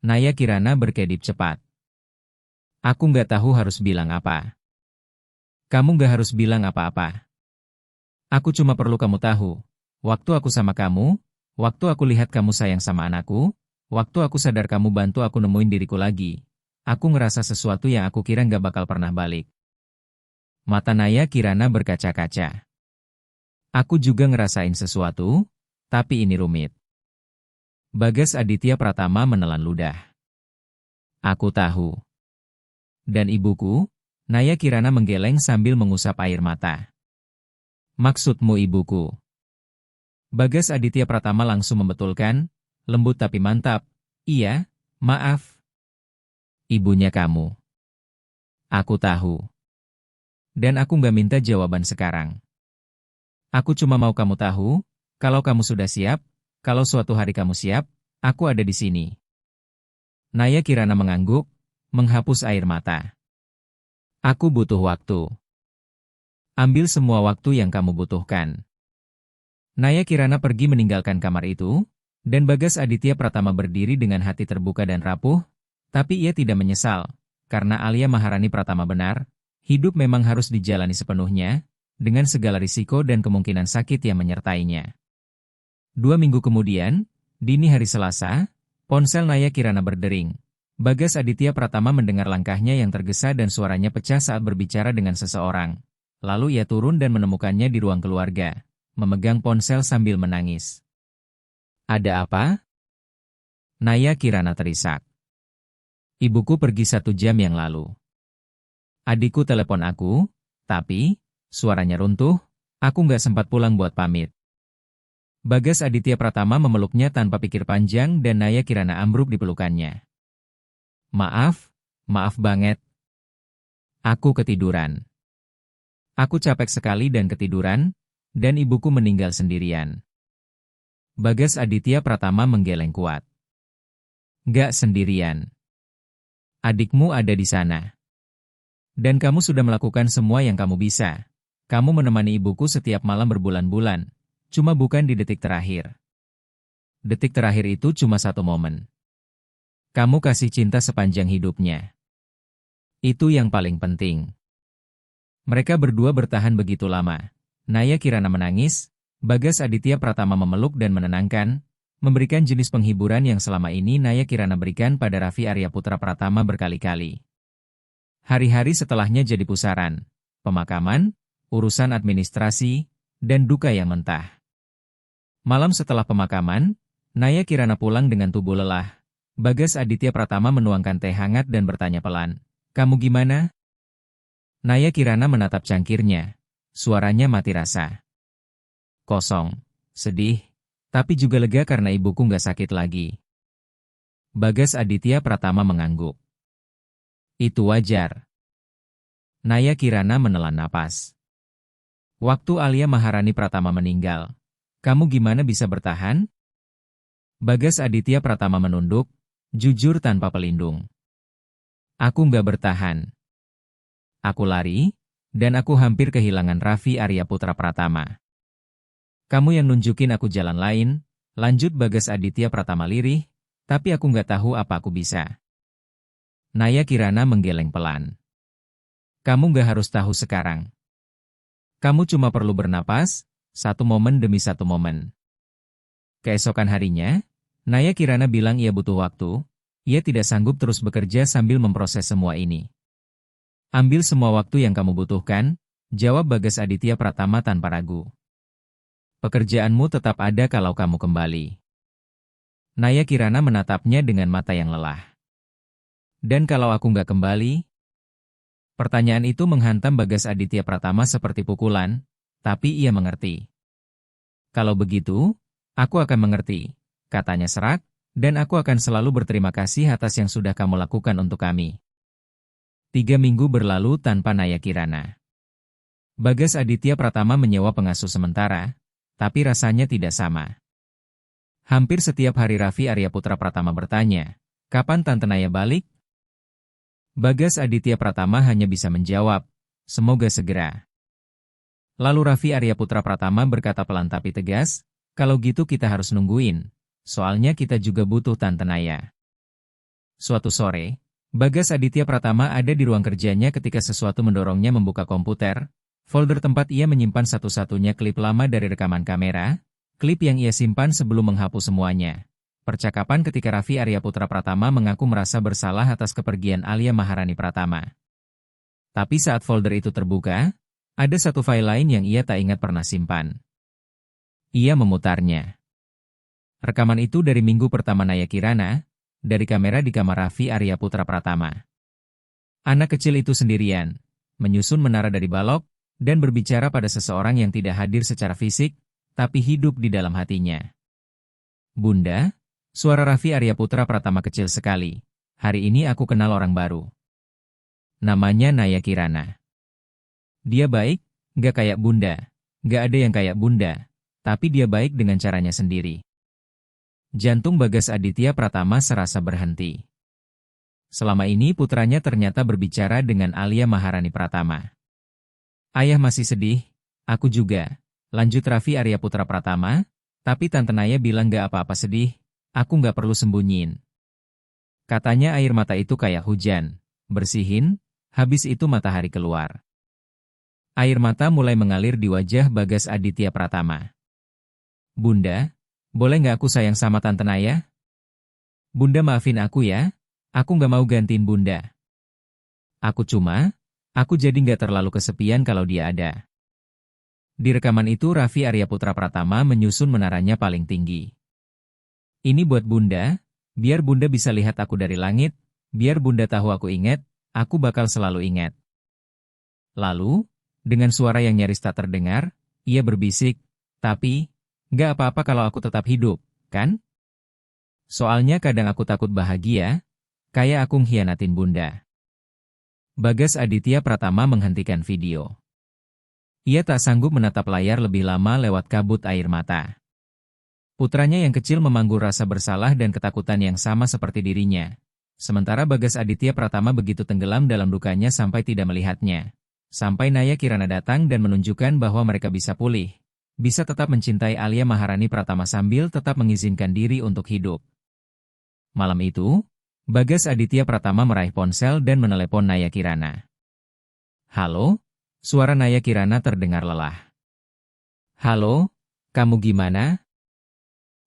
Naya Kirana berkedip cepat. Aku nggak tahu harus bilang apa. Kamu nggak harus bilang apa-apa. Aku cuma perlu kamu tahu. Waktu aku sama kamu, waktu aku lihat kamu sayang sama anakku, waktu aku sadar kamu bantu aku nemuin diriku lagi. Aku ngerasa sesuatu yang aku kira nggak bakal pernah balik. Mata Naya Kirana berkaca-kaca. Aku juga ngerasain sesuatu, tapi ini rumit. Bagas Aditya Pratama menelan ludah. Aku tahu. Dan ibuku, Naya Kirana menggeleng sambil mengusap air mata. Maksudmu ibuku? Bagas Aditya Pratama langsung membetulkan, lembut tapi mantap. Iya, maaf. Ibunya kamu. Aku tahu. Dan aku nggak minta jawaban sekarang. Aku cuma mau kamu tahu, kalau kamu sudah siap, kalau suatu hari kamu siap, aku ada di sini. Naya Kirana mengangguk, menghapus air mata. Aku butuh waktu. Ambil semua waktu yang kamu butuhkan. Naya Kirana pergi meninggalkan kamar itu, dan Bagas Aditya Pratama berdiri dengan hati terbuka dan rapuh, tapi ia tidak menyesal, karena Alia Maharani Pratama benar, hidup memang harus dijalani sepenuhnya, dengan segala risiko dan kemungkinan sakit yang menyertainya. 2 minggu kemudian, dini hari Selasa, ponsel Naya Kirana berdering. Bagas Aditya Pratama mendengar langkahnya yang tergesa dan suaranya pecah saat berbicara dengan seseorang. Lalu ia turun dan menemukannya di ruang keluarga, memegang ponsel sambil menangis. Ada apa? Naya Kirana terisak. Ibuku pergi 1 jam yang lalu. Adikku telepon aku, tapi, suaranya runtuh, aku nggak sempat pulang buat pamit. Bagas Aditya Pratama memeluknya tanpa pikir panjang dan Naya Kirana ambruk di pelukannya. Maaf banget. Aku ketiduran. Aku capek sekali dan ketiduran, dan ibuku meninggal sendirian. Bagas Aditya Pratama menggeleng kuat. Gak sendirian. Adikmu ada di sana. Dan kamu sudah melakukan semua yang kamu bisa. Kamu menemani ibuku setiap malam berbulan-bulan, cuma bukan di detik terakhir. Detik terakhir itu cuma 1 momen. Kamu kasih cinta sepanjang hidupnya. Itu yang paling penting. Mereka berdua bertahan begitu lama. Naya Kirana menangis, Bagas Aditya Pratama memeluk dan menenangkan, memberikan jenis penghiburan yang selama ini Naya Kirana berikan pada Raffi Arya Putra Pratama berkali-kali. Hari-hari setelahnya jadi pusaran, pemakaman, urusan administrasi, dan duka yang mentah. Malam setelah pemakaman, Naya Kirana pulang dengan tubuh lelah. Bagas Aditya Pratama menuangkan teh hangat dan bertanya pelan, "Kamu gimana?" Naya Kirana menatap cangkirnya. Suaranya mati rasa. Kosong, sedih, tapi juga lega karena ibuku nggak sakit lagi. Bagas Aditya Pratama mengangguk. Itu wajar. Naya Kirana menelan napas. Waktu Alia Maharani Pratama meninggal, kamu gimana bisa bertahan? Bagas Aditya Pratama menunduk, jujur tanpa pelindung. Aku nggak bertahan. Aku lari, dan aku hampir kehilangan Raffi Arya Putra Pratama. Kamu yang nunjukin aku jalan lain, lanjut Bagas Aditya Pratama lirih, tapi aku nggak tahu apa aku bisa. Naya Kirana menggeleng pelan. Kamu nggak harus tahu sekarang. Kamu cuma perlu bernapas, 1 momen demi 1 momen. Keesokan harinya, Naya Kirana bilang ia butuh waktu, ia tidak sanggup terus bekerja sambil memproses semua ini. Ambil semua waktu yang kamu butuhkan, jawab Bagas Aditya Pratama tanpa ragu. Pekerjaanmu tetap ada kalau kamu kembali. Naya Kirana menatapnya dengan mata yang lelah. Dan kalau aku nggak kembali? Pertanyaan itu menghantam Bagas Aditya Pratama seperti pukulan, tapi ia mengerti. Kalau begitu, aku akan mengerti, katanya serak, dan aku akan selalu berterima kasih atas yang sudah kamu lakukan untuk kami. 3 minggu berlalu tanpa Naya Kirana. Bagas Aditya Pratama menyewa pengasuh sementara, tapi rasanya tidak sama. Hampir setiap hari Raffi Arya Putra Pratama bertanya, kapan Tante Naya balik? Bagas Aditya Pratama hanya bisa menjawab, semoga segera. Lalu Raffi Aryaputra Pratama berkata pelan tapi tegas, kalau gitu kita harus nungguin, soalnya kita juga butuh Tante Naya. Suatu sore, Bagas Aditya Pratama ada di ruang kerjanya ketika sesuatu mendorongnya membuka komputer, folder tempat ia menyimpan satu-satunya klip lama dari rekaman kamera, klip yang ia simpan sebelum menghapus semuanya. Percakapan ketika Raffi Aryaputra Pratama mengaku merasa bersalah atas kepergian Alia Maharani Pratama. Tapi saat folder itu terbuka, ada satu file lain yang ia tak ingat pernah simpan. Ia memutarnya. Rekaman itu dari minggu pertama Naya Kirana, dari kamera di kamar Raffi Aryaputra Pratama. Anak kecil itu sendirian, menyusun menara dari balok, dan berbicara pada seseorang yang tidak hadir secara fisik, tapi hidup di dalam hatinya. Bunda, suara Raffi Aryaputra Pratama kecil sekali. Hari ini aku kenal orang baru. Namanya Naya Kirana. Dia baik, gak kayak Bunda. Gak ada yang kayak Bunda. Tapi dia baik dengan caranya sendiri. Jantung Bagas Aditya Pratama serasa berhenti. Selama ini putranya ternyata berbicara dengan Alia Maharani Pratama. Ayah masih sedih, aku juga. Lanjut Raffi Aryaputra Pratama, tapi Tante Naya bilang gak apa-apa sedih. Aku nggak perlu sembunyiin. Katanya air mata itu kayak hujan. Bersihin, habis itu matahari keluar. Air mata mulai mengalir di wajah Bagas Aditya Pratama. Bunda, boleh nggak aku sayang sama Tante Naya? Bunda maafin aku ya, aku nggak mau gantiin Bunda. Aku jadi nggak terlalu kesepian kalau dia ada. Di rekaman itu Raffi Aryaputra Pratama menyusun menaranya paling tinggi. Ini buat Bunda, biar Bunda bisa lihat aku dari langit, biar Bunda tahu aku ingat, aku bakal selalu ingat. Lalu, dengan suara yang nyaris tak terdengar, ia berbisik, tapi, gak apa-apa kalau aku tetap hidup, kan? Soalnya kadang aku takut bahagia, kayak aku nghianatin Bunda. Bagas Aditya Pratama menghentikan video. Ia tak sanggup menatap layar lebih lama lewat kabut air mata. Putranya yang kecil memanggul rasa bersalah dan ketakutan yang sama seperti dirinya. Sementara Bagas Aditya Pratama begitu tenggelam dalam dukanya sampai tidak melihatnya. Sampai Naya Kirana datang dan menunjukkan bahwa mereka bisa pulih. Bisa tetap mencintai Alia Maharani Pratama sambil tetap mengizinkan diri untuk hidup. Malam itu, Bagas Aditya Pratama meraih ponsel dan menelepon Naya Kirana. Halo? Suara Naya Kirana terdengar lelah. Halo? Kamu gimana?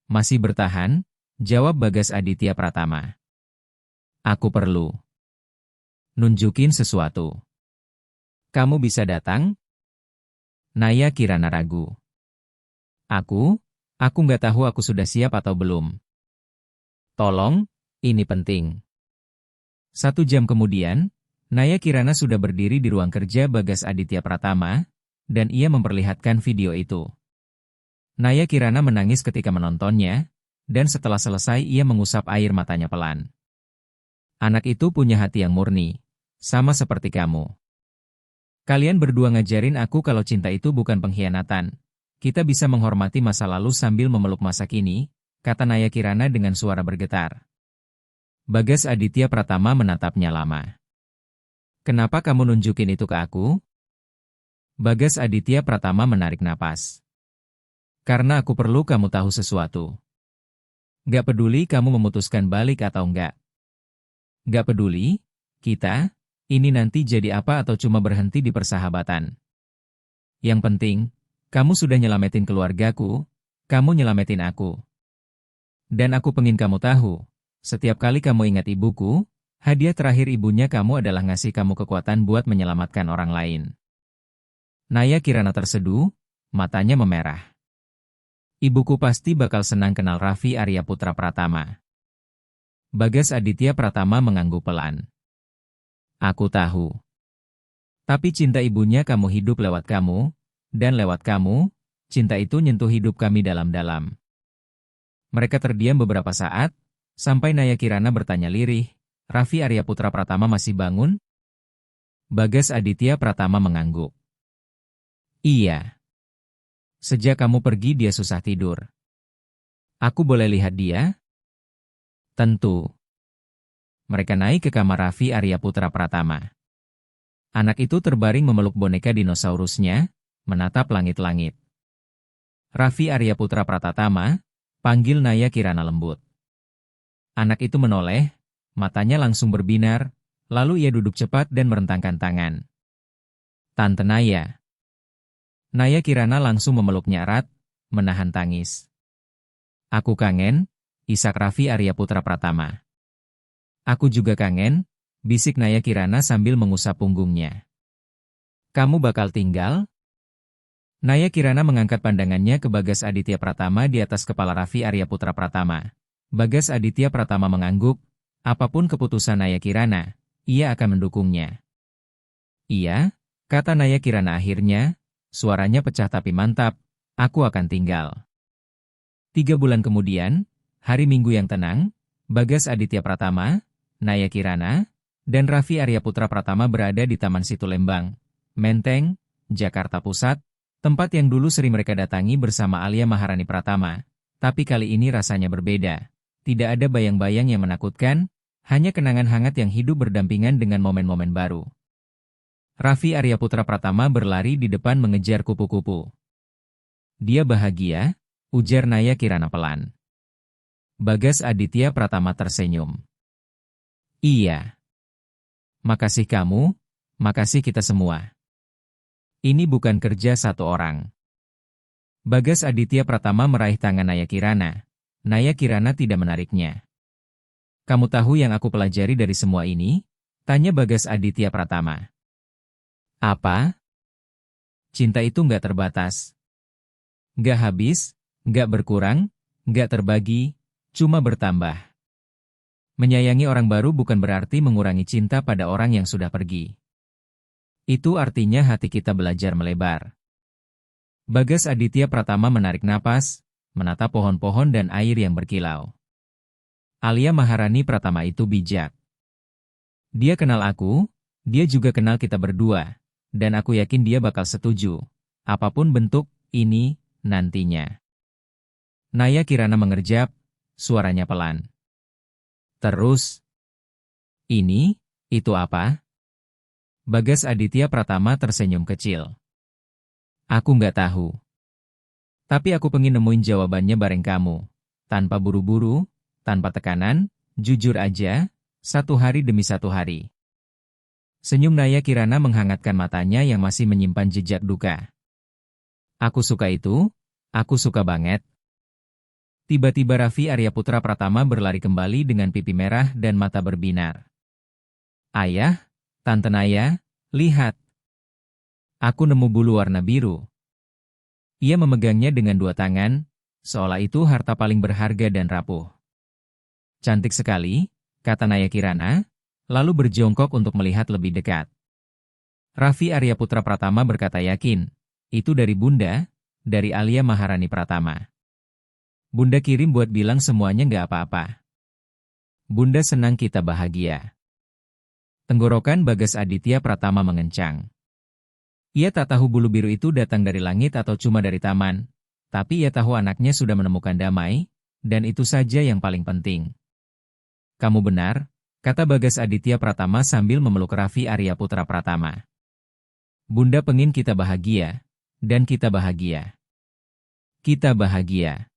Masih bertahan? Jawab Bagas Aditya Pratama. Aku perlu nunjukin sesuatu. Kamu bisa datang? Naya Kirana ragu. Aku nggak tahu aku sudah siap atau belum. Tolong, ini penting. 1 jam kemudian, Naya Kirana sudah berdiri di ruang kerja Bagas Aditya Pratama, dan ia memperlihatkan video itu. Naya Kirana menangis ketika menontonnya, dan setelah selesai ia mengusap air matanya pelan. Anak itu punya hati yang murni, sama seperti kamu. Kalian berdua ngajarin aku kalau cinta itu bukan pengkhianatan. Kita bisa menghormati masa lalu sambil memeluk masa kini, kata Naya Kirana dengan suara bergetar. Bagas Aditya Pratama menatapnya lama. Kenapa kamu nunjukin itu ke aku? Bagas Aditya Pratama menarik napas. Karena aku perlu kamu tahu sesuatu. Gak peduli kamu memutuskan balik atau enggak. Gak peduli, kita, ini nanti jadi apa atau cuma berhenti di persahabatan. Yang penting, kamu sudah nyelamatin keluargaku, kamu nyelamatin aku. Dan aku pengen kamu tahu, setiap kali kamu ingat ibuku, hadiah terakhir ibunya kamu adalah ngasih kamu kekuatan buat menyelamatkan orang lain. Naya Kirana terseduh, matanya memerah. Ibuku pasti bakal senang kenal Raffi Aryaputra Pratama. Bagas Aditya Pratama mengangguk pelan. Aku tahu. Tapi cinta ibunya kamu hidup lewat kamu, dan lewat kamu, cinta itu nyentuh hidup kami dalam-dalam. Mereka terdiam beberapa saat, sampai Naya Kirana bertanya lirih, Raffi Aryaputra Pratama masih bangun? Bagas Aditya Pratama mengangguk. Iya. Sejak kamu pergi dia susah tidur. Aku boleh lihat dia? Tentu. mereka naik ke kamar Raffi Arya Putra Pratama. Anak itu terbaring memeluk boneka dinosaurusnya, menatap langit-langit. Raffi Arya Putra Pratama, panggil Naya Kirana lembut. Anak itu menoleh, matanya langsung berbinar, lalu ia duduk cepat dan merentangkan tangan. Tante Naya. Naya Kirana langsung memeluknya erat, menahan tangis. Aku kangen, isak Raffi Arya Putra Pratama. Aku juga kangen, bisik Naya Kirana sambil mengusap punggungnya. Kamu bakal tinggal? Naya Kirana mengangkat pandangannya ke Bagas Aditya Pratama di atas kepala Raffi Arya Putra Pratama. Bagas Aditya Pratama mengangguk, apapun keputusan Naya Kirana, ia akan mendukungnya. Iya, kata Naya Kirana akhirnya, suaranya pecah tapi mantap, aku akan tinggal. 3 bulan kemudian, hari Minggu yang tenang, Bagas Aditya Pratama, Naya Kirana, dan Raffi Arya Putra Pratama berada di Taman Situ Lembang, Menteng, Jakarta Pusat, tempat yang dulu sering mereka datangi bersama Alia Maharani Pratama. Tapi kali ini rasanya berbeda. Tidak ada bayang-bayang yang menakutkan, hanya kenangan hangat yang hidup berdampingan dengan momen-momen baru. Raffi Arya Putra Pratama berlari di depan mengejar kupu-kupu. Dia bahagia, ujar Naya Kirana pelan. Bagas Aditya Pratama tersenyum. Iya. Makasih kamu, makasih kita semua. Ini bukan kerja satu orang. Bagas Aditya Pratama meraih tangan Naya Kirana. Naya Kirana tidak menariknya. Kamu tahu yang aku pelajari dari semua ini? Tanya Bagas Aditya Pratama. Apa? Cinta itu nggak terbatas. Nggak habis, nggak berkurang, nggak terbagi, cuma bertambah. Menyayangi orang baru bukan berarti mengurangi cinta pada orang yang sudah pergi. Itu artinya hati kita belajar melebar. Bagas Aditya Pratama menarik napas, menatap pohon-pohon dan air yang berkilau. Alia Maharani Pratama itu bijak. Dia kenal aku, dia juga kenal kita berdua, dan aku yakin dia bakal setuju, apapun bentuk ini nantinya. Naya Kirana mengerjap, suaranya pelan. Terus, itu apa? Bagas Aditya Pratama tersenyum kecil. Aku nggak tahu. Tapi aku pengen nemuin jawabannya bareng kamu. Tanpa buru-buru, tanpa tekanan, jujur aja, satu hari demi satu hari. Senyum Naya Kirana menghangatkan matanya yang masih menyimpan jejak duka. Aku suka itu, aku suka banget. Tiba-tiba Raffi Arya Putra Pratama berlari kembali dengan pipi merah dan mata berbinar. Ayah, Tante Naya, lihat. Aku nemu bulu warna biru. Ia memegangnya dengan 2 tangan, seolah itu harta paling berharga dan rapuh. Cantik sekali, kata Naya Kirana, lalu berjongkok untuk melihat lebih dekat. Raffi Arya Putra Pratama berkata yakin, itu dari Bunda, dari Alia Maharani Pratama. Bunda kirim buat bilang semuanya nggak apa-apa. Bunda senang kita bahagia. Tenggorokan Bagas Aditya Pratama mengencang. Ia tak tahu bulu biru itu datang dari langit atau cuma dari taman, tapi ia tahu anaknya sudah menemukan damai, dan itu saja yang paling penting. Kamu benar, kata Bagas Aditya Pratama sambil memeluk Raffi Arya Putra Pratama. Bunda pengin kita bahagia, dan kita bahagia. Kita bahagia.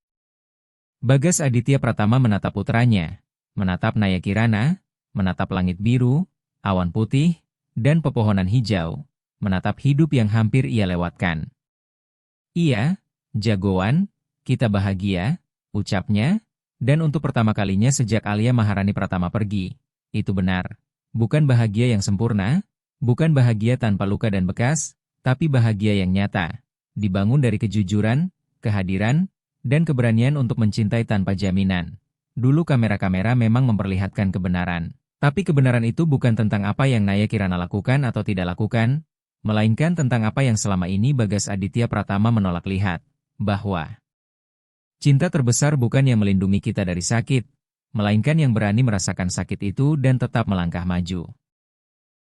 Bagas Aditya Pratama menatap putranya, menatap Naya Kirana, menatap langit biru, awan putih, dan pepohonan hijau, menatap hidup yang hampir ia lewatkan. Iya, jagoan, kita bahagia, ucapnya, dan untuk pertama kalinya sejak Alia Maharani Pratama pergi. Itu benar. Bukan bahagia yang sempurna, bukan bahagia tanpa luka dan bekas, tapi bahagia yang nyata, dibangun dari kejujuran, kehadiran, dan keberanian untuk mencintai tanpa jaminan. Dulu kamera-kamera memang memperlihatkan kebenaran. Tapi kebenaran itu bukan tentang apa yang Naya Kirana lakukan atau tidak lakukan, melainkan tentang apa yang selama ini Bagas Aditya Pratama menolak lihat, bahwa cinta terbesar bukan yang melindungi kita dari sakit, melainkan yang berani merasakan sakit itu dan tetap melangkah maju.